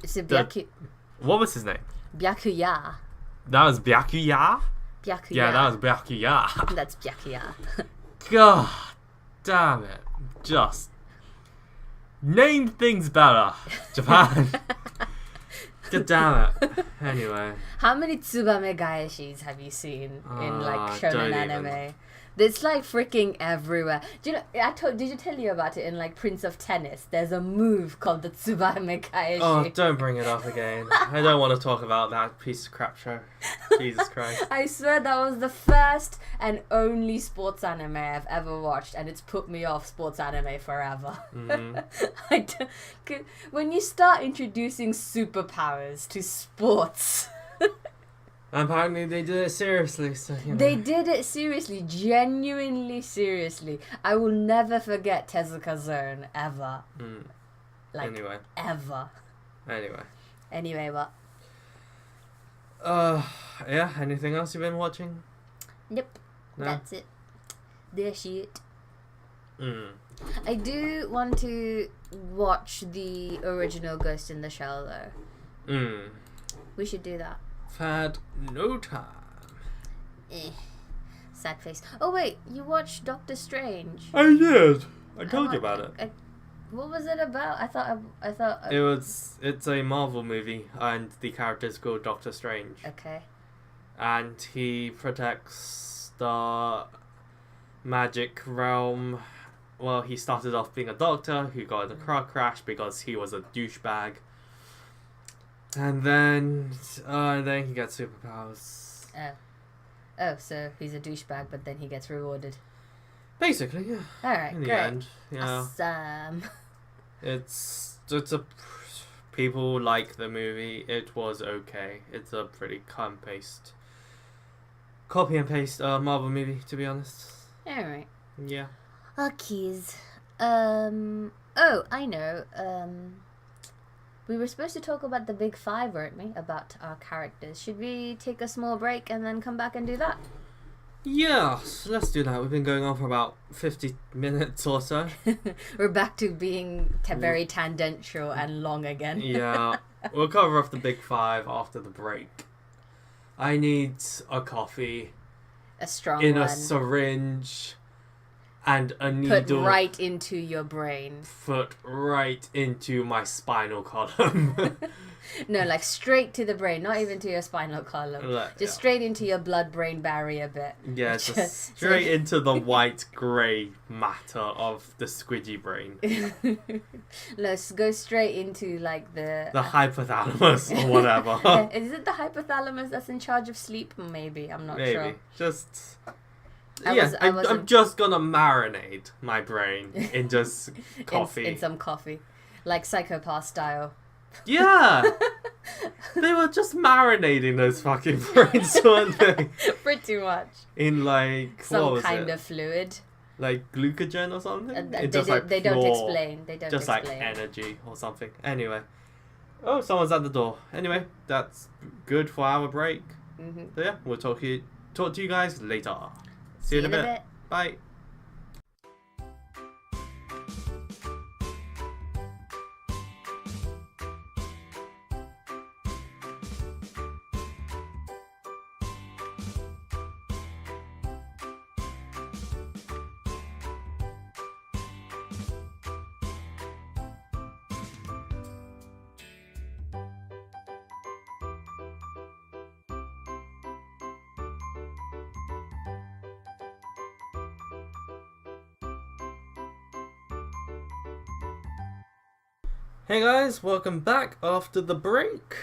It's a What was his name? Byakuya. That was Byakuya? Byakuya. Yeah, that was Byakuya. That's Byakuya. God damn it. Just... Name things better. Japan. God damn it. Anyway. How many Tsubame Gaeshis have you seen in like don't shonen even. anime? It's like freaking everywhere. Do you know? Did you tell you about it in like Prince of Tennis? There's a move called the Tsubame Gaeshi. Oh, don't bring it up again. I don't want to talk about that piece of crap show. Jesus Christ. I swear that was the first and only sports anime I've ever watched, and it's put me off sports anime forever. When you start introducing superpowers to sports. Apparently they did it seriously, so you know. They did it seriously, genuinely seriously. I will never forget Tezuka Zone, ever. Like, Anyway. ever. Anyway, what? Yeah, anything else you've been watching? Nope. No? That's it. That's it. I do want to watch the original Ghost in the Shell, though. We should do that. Had no time. Sad face. Oh, wait, you watched Doctor Strange. I did. I told you about it. What was it about? I thought. It's a Marvel movie, and the character's called Doctor Strange. Okay. And he protects the magic realm. Well, he started off being a doctor who got in a car crash because he was a douchebag. And then he gets superpowers. Oh, so he's a douchebag, but then he gets rewarded. Basically, yeah. Alright, In the great. end, yeah. Awesome. It's a... People like the movie. It was okay. It's a pretty copy and paste Marvel movie, to be honest. Alright. Yeah. Keys. Oh, I know. We were supposed to talk about the big 5, weren't we? About our characters. Should we take a small break and then come back and do that? Yeah, so let's do that. We've been going on for about 50 minutes or so. We're back to being very tangential and long again. Yeah, we'll cover off the big 5 after the break. I need a coffee. A strong in one. a syringe. And a needle. Put right into your brain. Put right into my spinal column. No, like straight to the brain, not even to your spinal column. Just straight into your blood-brain barrier bit. Yeah, just straight into the white grey matter of the squidgy brain. Let's go straight into like the hypothalamus or whatever. Is it the hypothalamus that's in charge of sleep? Maybe, I'm not Maybe. sure. Just... I'm just gonna marinate my brain in just coffee. in some coffee. Like Psychopath style. Yeah! They were just marinating those fucking brains, weren't they? Pretty much. In like, some kind of fluid. Like glucogen or something? They don't explain. They don't just explain. Like energy or something. Anyway. Oh, someone's at the door. Anyway, that's good for our break. So yeah, we'll talk to you guys later. See you in a bit. Bye. Hey guys, welcome back after the break.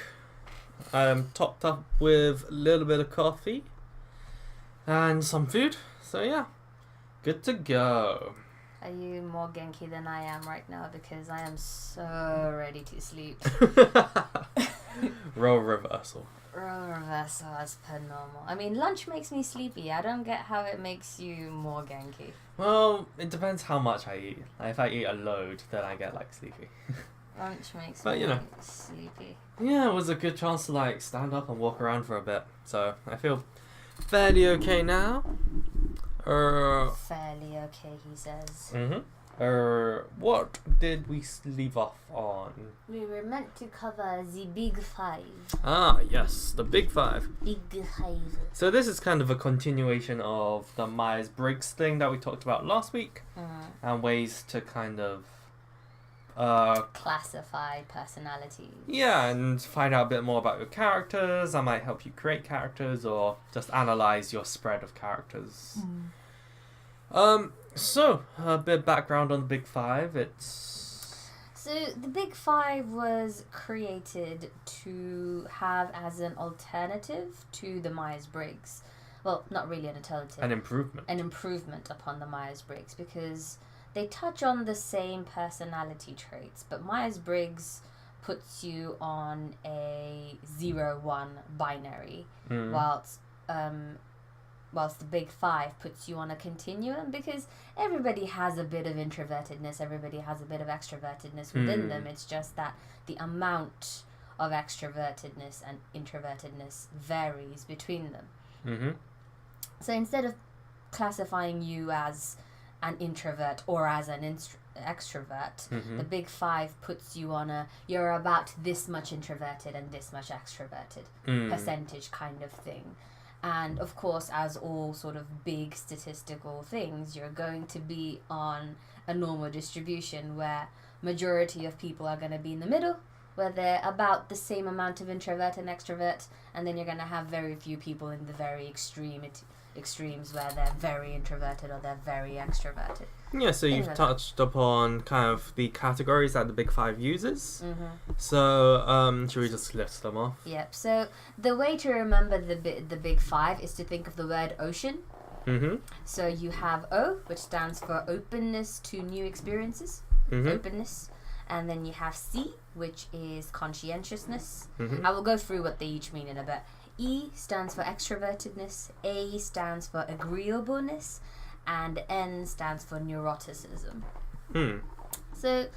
I'm topped up with a little bit of coffee and some food, so yeah, good to go. Are you more genki than I am right now? Because I am so ready to sleep. Role reversal. Role reversal as per normal. I mean, lunch makes me sleepy. I don't get how it makes you more Genki. Well, it depends how much I eat. Like, if I eat a load, then I get like sleepy. Lunch makes But, me you know. sleepy. Yeah, it was a good chance to like stand up and walk around for a bit. So I feel fairly okay now. Fairly okay, he says. What did we leave off on? We were meant to cover the big five. Ah, yes, the big five. Big five. So this is kind of a continuation of the Myers-Briggs thing that we talked about last week, and ways to kind of classify personalities. yeah, and find out a bit more about your characters. I might help you create characters or just analyze your spread of characters. So a bit of background on the Big Five. So the Big Five was created to have as an alternative to the Myers-Briggs. Well, not really an alternative. An improvement. An improvement upon the Myers-Briggs, because they touch on the same personality traits, but Myers-Briggs puts you on a 0-1 binary, whilst the Big Five puts you on a continuum, because everybody has a bit of introvertedness, everybody has a bit of extrovertedness within them. It's just that the amount of extrovertedness and introvertedness varies between them. So instead of classifying you as an introvert or as an extrovert, the Big Five puts you on you're about this much introverted and this much extroverted percentage kind of thing. And of course, as all sort of big statistical things, you're going to be on a normal distribution where majority of people are going to be in the middle, where they're about the same amount of introvert and extrovert, and then you're going to have very few people in the very extremes where they're very introverted or they're very extroverted. Yeah, so you've touched upon kind of the categories that the Big Five uses. So, should we just list them off? Yep. So the way to remember the Big Five is to think of the word ocean. So you have O, which stands for openness to new experiences. Openness. And then you have C, which is conscientiousness. I will go through what they each mean in a bit. E stands for extrovertedness, A stands for agreeableness, and N stands for neuroticism. So,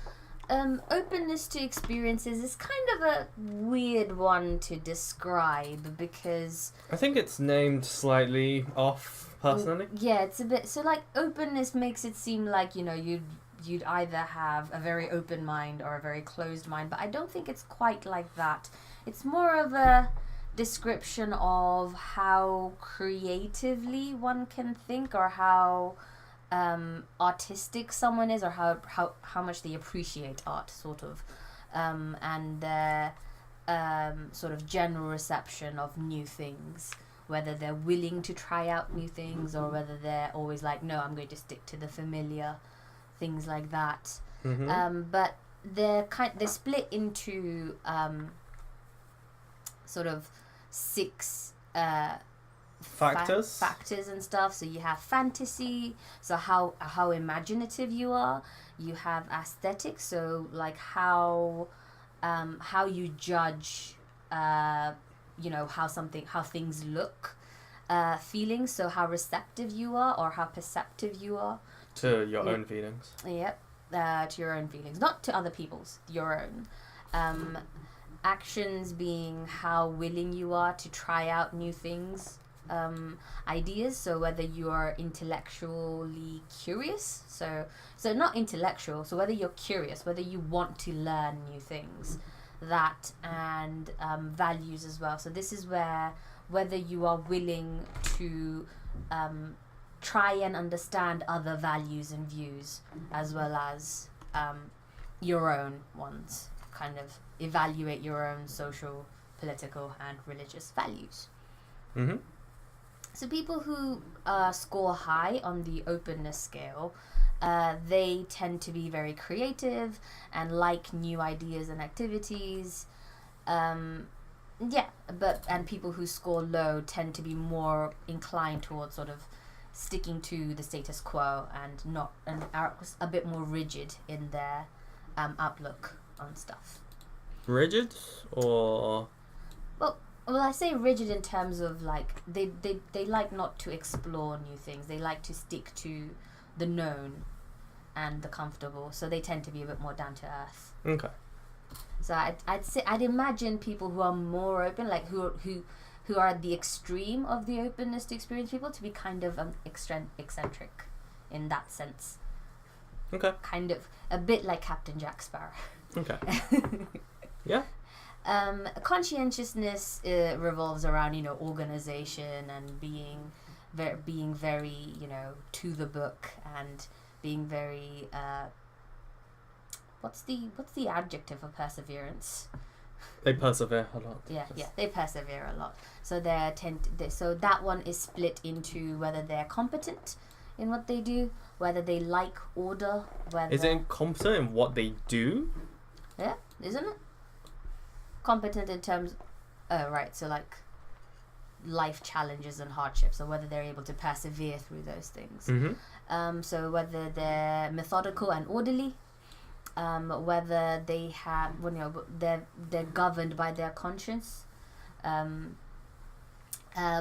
openness to experiences is kind of a weird one to describe, because I think it's named slightly off, personally. Yeah, it's a bit... So, like, openness makes it seem like, you know, you'd either have a very open mind or a very closed mind, but I don't think it's quite like that. It's more of a description of how creatively one can think, or how artistic someone is, or how much they appreciate art, sort of, and their sort of general reception of new things, whether they're willing to try out new things or whether they're always like, no, I'm going to stick to the familiar, things like that. But they're split into sort of 6 factors and stuff. So you have fantasy, so how imaginative you are. You have aesthetics, so like how you judge you know, how things look. Feelings, so how receptive you are or how perceptive you are to your own feelings. Yep. To your own feelings, not to other people's, your own. Actions being how willing you are to try out new things, ideas, so whether you are intellectually curious, so not intellectual, so whether you're curious, whether you want to learn new things, that, and values as well. So this is whether you are willing to try and understand other values and views, as well as your own ones, kind of evaluate your own social, political, and religious values. So people who score high on the openness scale, they tend to be very creative and like new ideas and activities. And people who score low tend to be more inclined towards sort of sticking to the status quo and are a bit more rigid in their outlook on stuff. rigid or? Well, I say rigid in terms of like they like not to explore new things. They like to stick to the known and the comfortable. So they tend to be a bit more down to earth. Okay. So I'd imagine people who are more open, like who are at the extreme of the openness to experience people, to be kind of eccentric in that sense. Okay. Kind of a bit like Captain Jack Sparrow. Okay. Yeah. Conscientiousness revolves around, organization and being very, to the book, and being very what's the adjective for perseverance? They persevere a lot. Yeah, they persevere a lot. So so that one is split into whether they're competent in what they do, whether they like order, whether... Is it competent in what they do? Yeah, isn't it? Competent in terms... Oh, right, so like life challenges and hardships, or whether they're able to persevere through those things. Mm-hmm. So whether they're methodical and orderly, whether they have, they're governed by their conscience,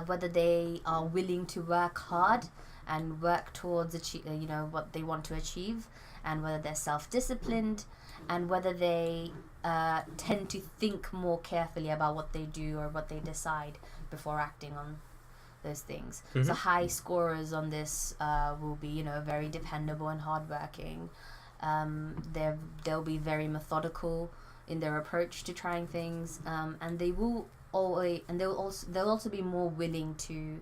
whether they are willing to work hard and work towards what they want to achieve, and whether they're self-disciplined, and whether they tend to think more carefully about what they do or what they decide before acting on those things. Mm-hmm. So high scorers on this will be, very dependable and hardworking. They'll be very methodical in their approach to trying things, and they'll also be more willing to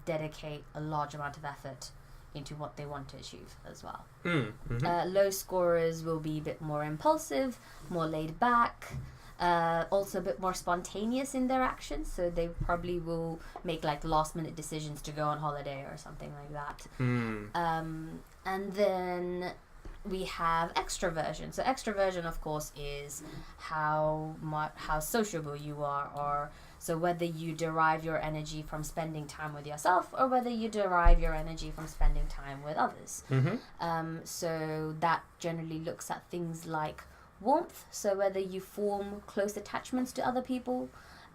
dedicate a large amount of effort into what they want to achieve as well. Mm-hmm. Low scorers will be a bit more impulsive, more laid back, also a bit more spontaneous in their actions, so they probably will make like last minute decisions to go on holiday or something like that. And then we have extroversion. So extroversion, of course, is how sociable you are, or so whether you derive your energy from spending time with yourself, or whether you derive your energy from spending time with others. Mm-hmm. So that generally looks at things like warmth, so whether you form close attachments to other people,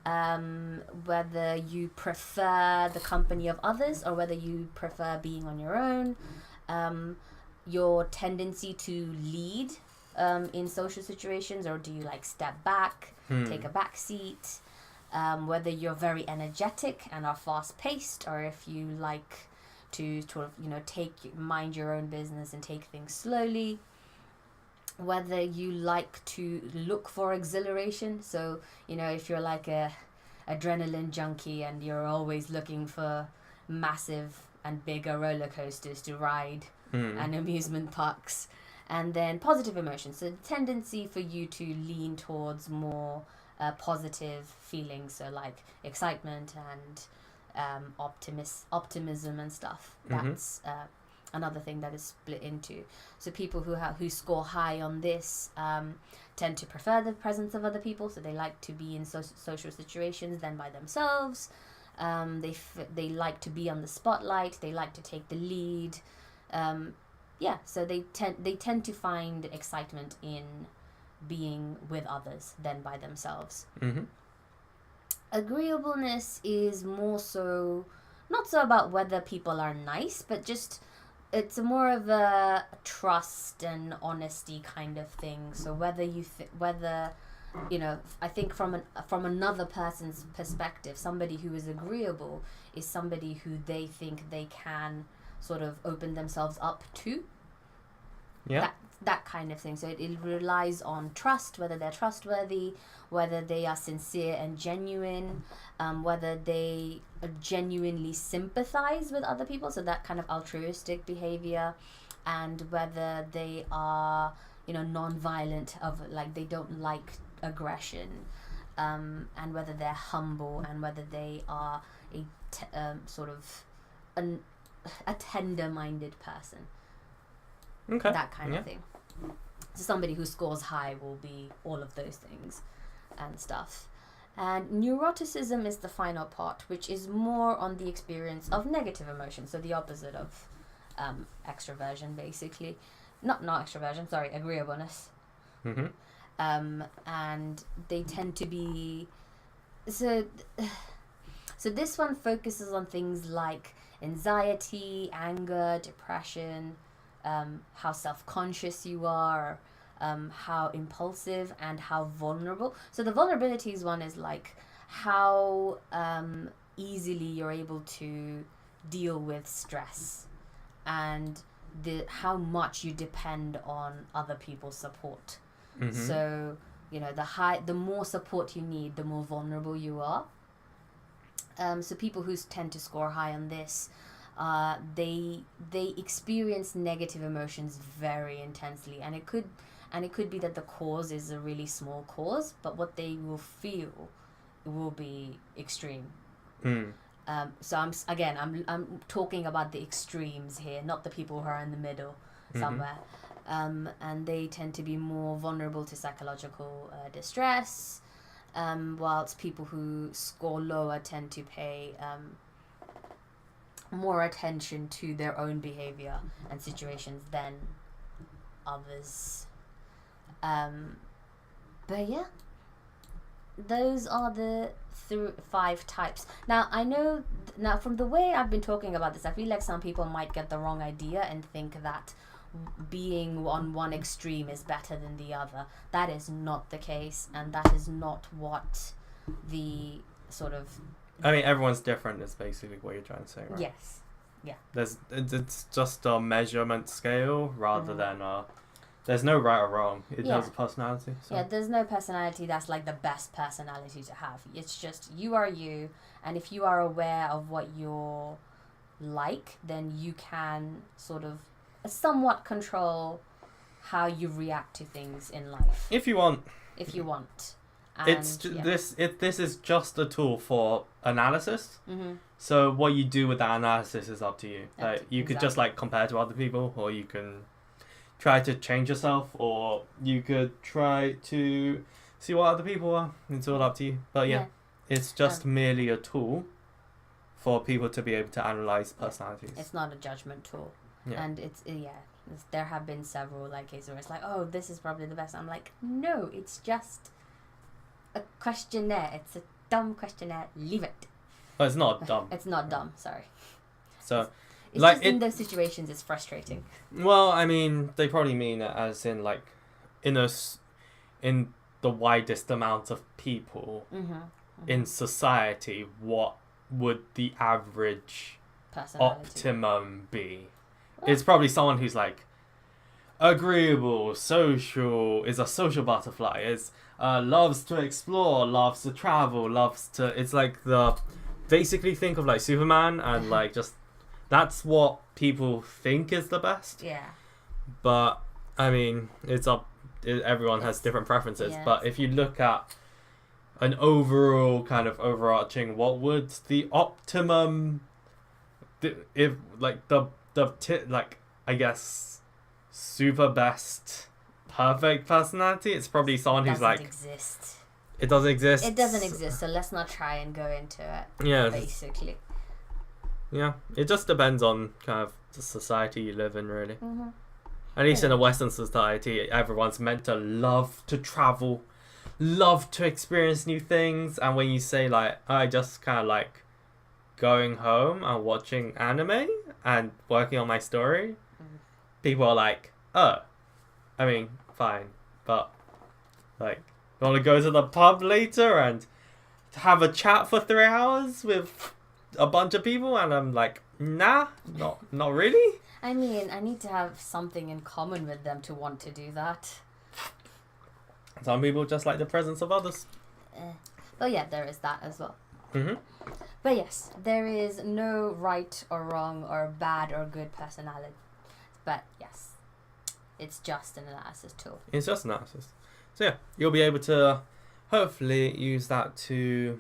whether you prefer the company of others, or whether you prefer being on your own, your tendency to lead in social situations, or do you like step back, take a back seat, whether you're very energetic and are fast paced, or if you like to sort of mind your own business and take things slowly, whether you like to look for exhilaration, so if you're like a adrenaline junkie and you're always looking for massive and bigger roller coasters to ride and amusement parks. And then positive emotions, so the tendency for you to lean towards more positive feelings, so like excitement and optimism and stuff. That's another thing that is split into. So people who score high on this tend to prefer the presence of other people, so they like to be in social situations than by themselves. They like to be on the spotlight. They like to take the lead. So they tend to find excitement in being with others than by themselves. Mm-hmm. Agreeableness is more so not so about whether people are nice, but just it's more of a trust and honesty kind of thing. So whether I think from another person's perspective, somebody who is agreeable is somebody who they think they can sort of open themselves up to. Yeah. That kind of thing. So it relies on trust, whether they're trustworthy, whether they are sincere and genuine, whether they genuinely sympathize with other people, so that kind of altruistic behavior, and whether they are, non-violent, like they don't like aggression, and whether they're humble, and whether they are a tender-minded person. Okay. That kind of thing. So somebody who scores high will be all of those things and stuff. And neuroticism is the final part, which is more on the experience of negative emotion, so the opposite of extroversion, basically. Not extroversion, sorry, agreeableness. Mm-hmm. and they tend to be so this one focuses on things like anxiety, anger, depression, how self-conscious you are, how impulsive and how vulnerable. So the vulnerabilities one is like how easily you're able to deal with stress, and how much you depend on other people's support. So the more support you need, the more vulnerable you are. So people who tend to score high on this, they experience negative emotions very intensely, and it could be that the cause is a really small cause, but what they will feel will be extreme. So I'm talking about the extremes here, not the people who are in the middle somewhere. And they tend to be more vulnerable to psychological distress, whilst people who score lower tend to pay more attention to their own behavior and situations than others. But yeah, those are the 5 types. Now I know from the way I've been talking about this, I feel like some people might get the wrong idea and think that being on one extreme is better than the other. That is not the case, and that is not what the sort of... I mean, everyone's different is basically what you're trying to say, right? Yes. Yeah. It's just a measurement scale rather than there's no right or wrong. It has a personality. So. Yeah, there's no personality that's like the best personality to have. It's just you are you, and if you are aware of what you're like, then you can sort of somewhat control how you react to things in life. If you want. And, this is just a tool for analysis. So what you do with that analysis is up to you. Like you could just like compare to other people, or you can try to change yourself, or you could try to see what other people are. It's all up to you. But it's just merely a tool for people to be able to analyze personalities. It's not a judgment tool. And there have been several like cases where it's like, oh, this is probably the best. I'm like, no, it's just a questionnaire. It's a dumb questionnaire. Leave it. But it's not dumb. It's not dumb. Sorry. So, it's like just in those situations, it's frustrating. Well, I mean, they probably mean it as in like, in the widest amount of people in society, what would the average optimum be? It's probably someone who's like agreeable, social, is a social butterfly, is loves to explore, loves to travel, it's like basically think of like Superman and like just that's what people think is the best. Yeah. But I mean, everyone has different preferences. Yes. But if you look at an overall kind of overarching, what would the optimum, I guess, super best perfect personality, it's probably someone who's like... exist. It doesn't exist. It doesn't exist, so let's not try and go into it. Yeah. Basically. Yeah, it just depends on kind of the society you live in, really. At least in a Western society, everyone's meant to love to travel, love to experience new things, and when you say like, I just kind of like going home and watching anime and working on my story, people are like, oh, I mean, fine, but like, you want to go to the pub later and have a chat for 3 hours with a bunch of people? And I'm like, nah, not really. I mean, I need to have something in common with them to want to do that. Some people just like the presence of others. But yeah, there is that as well. But yes, there is no right or wrong or bad or good personality. But yes, it's just an analysis tool. It's just analysis. So yeah, you'll be able to hopefully use that to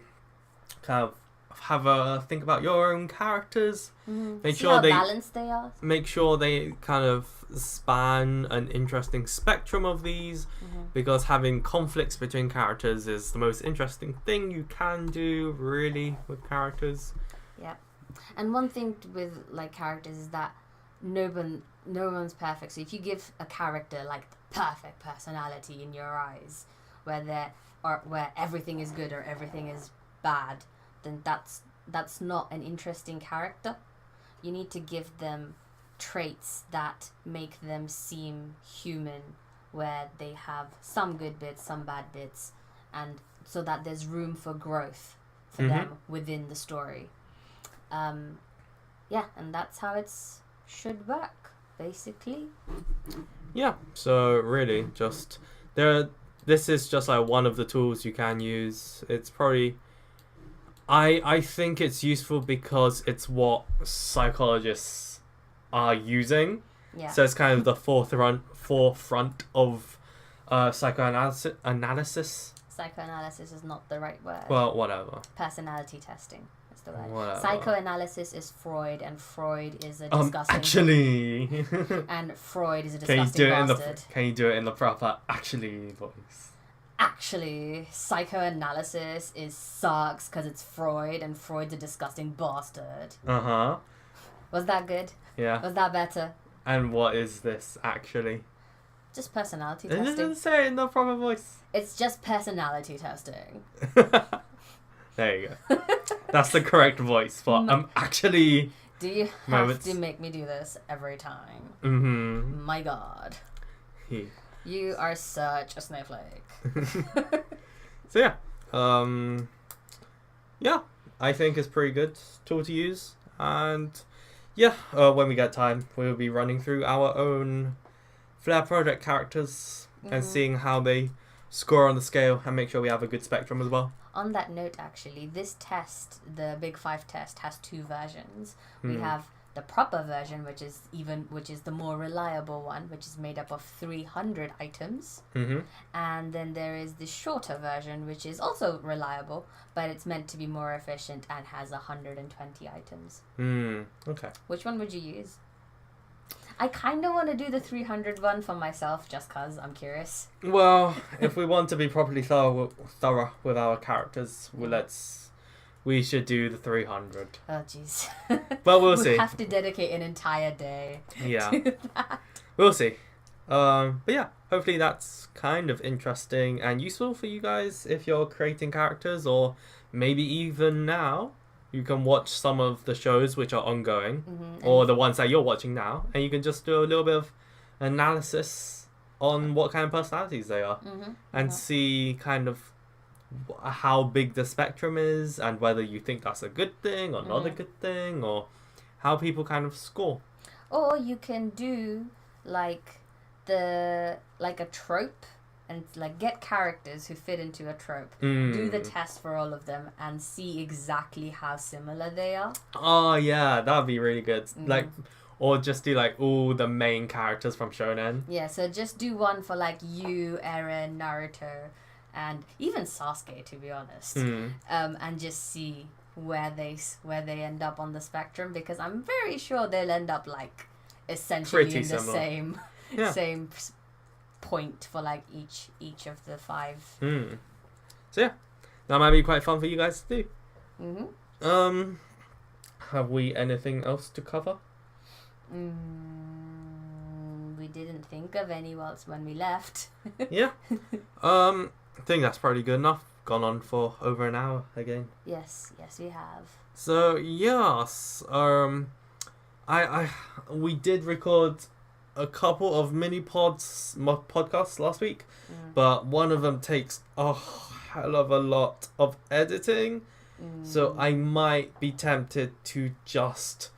kind of have a think about your own characters. Make sure how balanced they are. Make sure they kind of span an interesting spectrum of these, because having conflicts between characters is the most interesting thing you can do, really, with characters. Yeah, and one thing with like characters is that no one's perfect. So if you give a character like the perfect personality in your eyes, where everything is good or everything is bad, then that's not an interesting character. You need to give them traits that make them seem human, where they have some good bits, some bad bits, and so that there's room for growth for them within the story. Yeah, and that's how it should work, basically. Yeah, so really just this is just like one of the tools you can use. It's probably I think it's useful because it's what psychologists are using. Yeah. So it's kind of the forefront of psychoanalysis. Psychoanalysis is not the right word. Well, whatever. Personality testing is the word. Whatever. Psychoanalysis is Freud, and Freud is a disgusting... Actually... and Freud is a disgusting bastard. Can you do it in the proper actually voice? Actually, psychoanalysis sucks because it's Freud, and Freud's a disgusting bastard. Uh-huh. Was that good? Yeah. Was that better? And what is this, actually? Just personality It testing. doesn't say it in the proper voice. It's just personality testing. There you go. That's the correct voice for actually... Do you have to make me do this every time? Mm-hmm. My God. You are such a snowflake. So yeah. Yeah, I think it's pretty good tool to use. And yeah, when we get time, we'll be running through our own Flair project characters and seeing how they score on the scale and make sure we have a good spectrum as well. On that note, actually, this test, the Big 5 test, has 2 versions. We have the proper version, which is the more reliable one, which is made up of 300 items. And then there is the shorter version, which is also reliable, but it's meant to be more efficient and has 120 items. Okay. Which one would you use? I kind of want to do the 300 one for myself, just because I'm curious. Well, if we want to be properly thorough with our characters, we should do the 300. Oh, jeez. But we'll see. We have to dedicate an entire day to that. We'll see. But yeah, hopefully that's kind of interesting and useful for you guys if you're creating characters, or maybe even now you can watch some of the shows which are ongoing, or the ones that you're watching now, and you can just do a little bit of analysis on what kind of personalities they are, and see kind of how big the spectrum is, and whether you think that's a good thing or not a good thing, or how people kind of score. Or you can do like a trope, and like get characters who fit into a trope. Do the test for all of them and see exactly how similar they are. Oh yeah, that'd be really good. Like, or just do like all the main characters from Shonen. Yeah, so just do one for like you, Eren, Naruto, and even Sasuke, to be honest. And just see where they end up on the spectrum, because I'm very sure they'll end up like essentially pretty in the similar. same point for like each of the 5. So yeah, that might be quite fun for you guys to do. Have we anything else to cover? We didn't think of any when we left. Yeah. I think that's probably good enough. Gone on for over an hour again. Yes, we have. So yes, we did record a couple of mini podcasts last week, but one of them takes a hell of a lot of editing, so I might be tempted to just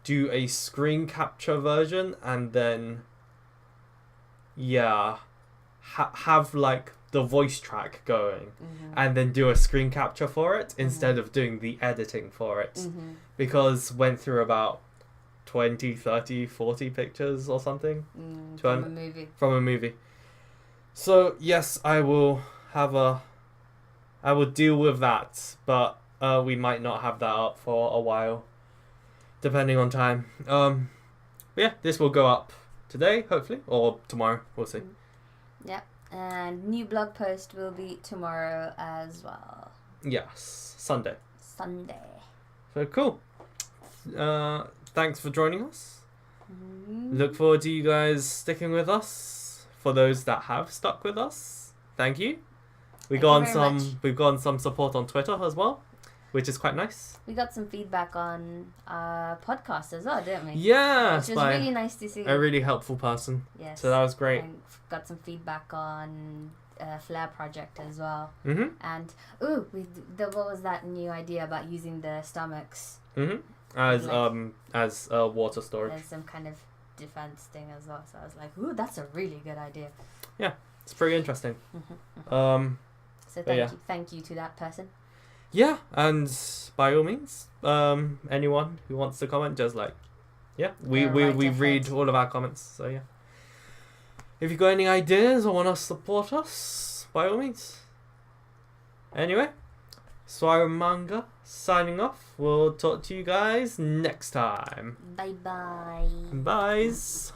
do a screen capture version and then have like the voice track going and then do a screen capture for it instead of doing the editing for it, because went through about 20, 30, 40 pictures or something from a movie. So yes, I will deal with that, but we might not have that up for a while depending on time. But yeah, this will go up today hopefully, or tomorrow, we'll see. Yep. And new blog post will be tomorrow as well. Yes, Sunday. So cool. Thanks for joining us. Look forward to you guys sticking with us. For those that have stuck with us, thank you. We've gotten some support on Twitter as well, which is quite nice. We got some feedback on our podcast as well, didn't we? Yeah, which was really nice to see. A really helpful person. Yes. So that was great. And got some feedback on Flare project as well. Mhm. And what was that new idea about using the stomachs? Mhm. As water storage. There's some kind of defense thing as well. So I was like, ooh, that's a really good idea. Yeah, it's pretty interesting. So thank you to that person. Yeah, and by all means, anyone who wants to comment, just we read all of our comments. So yeah, if you've got any ideas or want to support us, by all means. Anyway, SWRUManga signing off. We'll talk to you guys next time. Bye bye. Byes.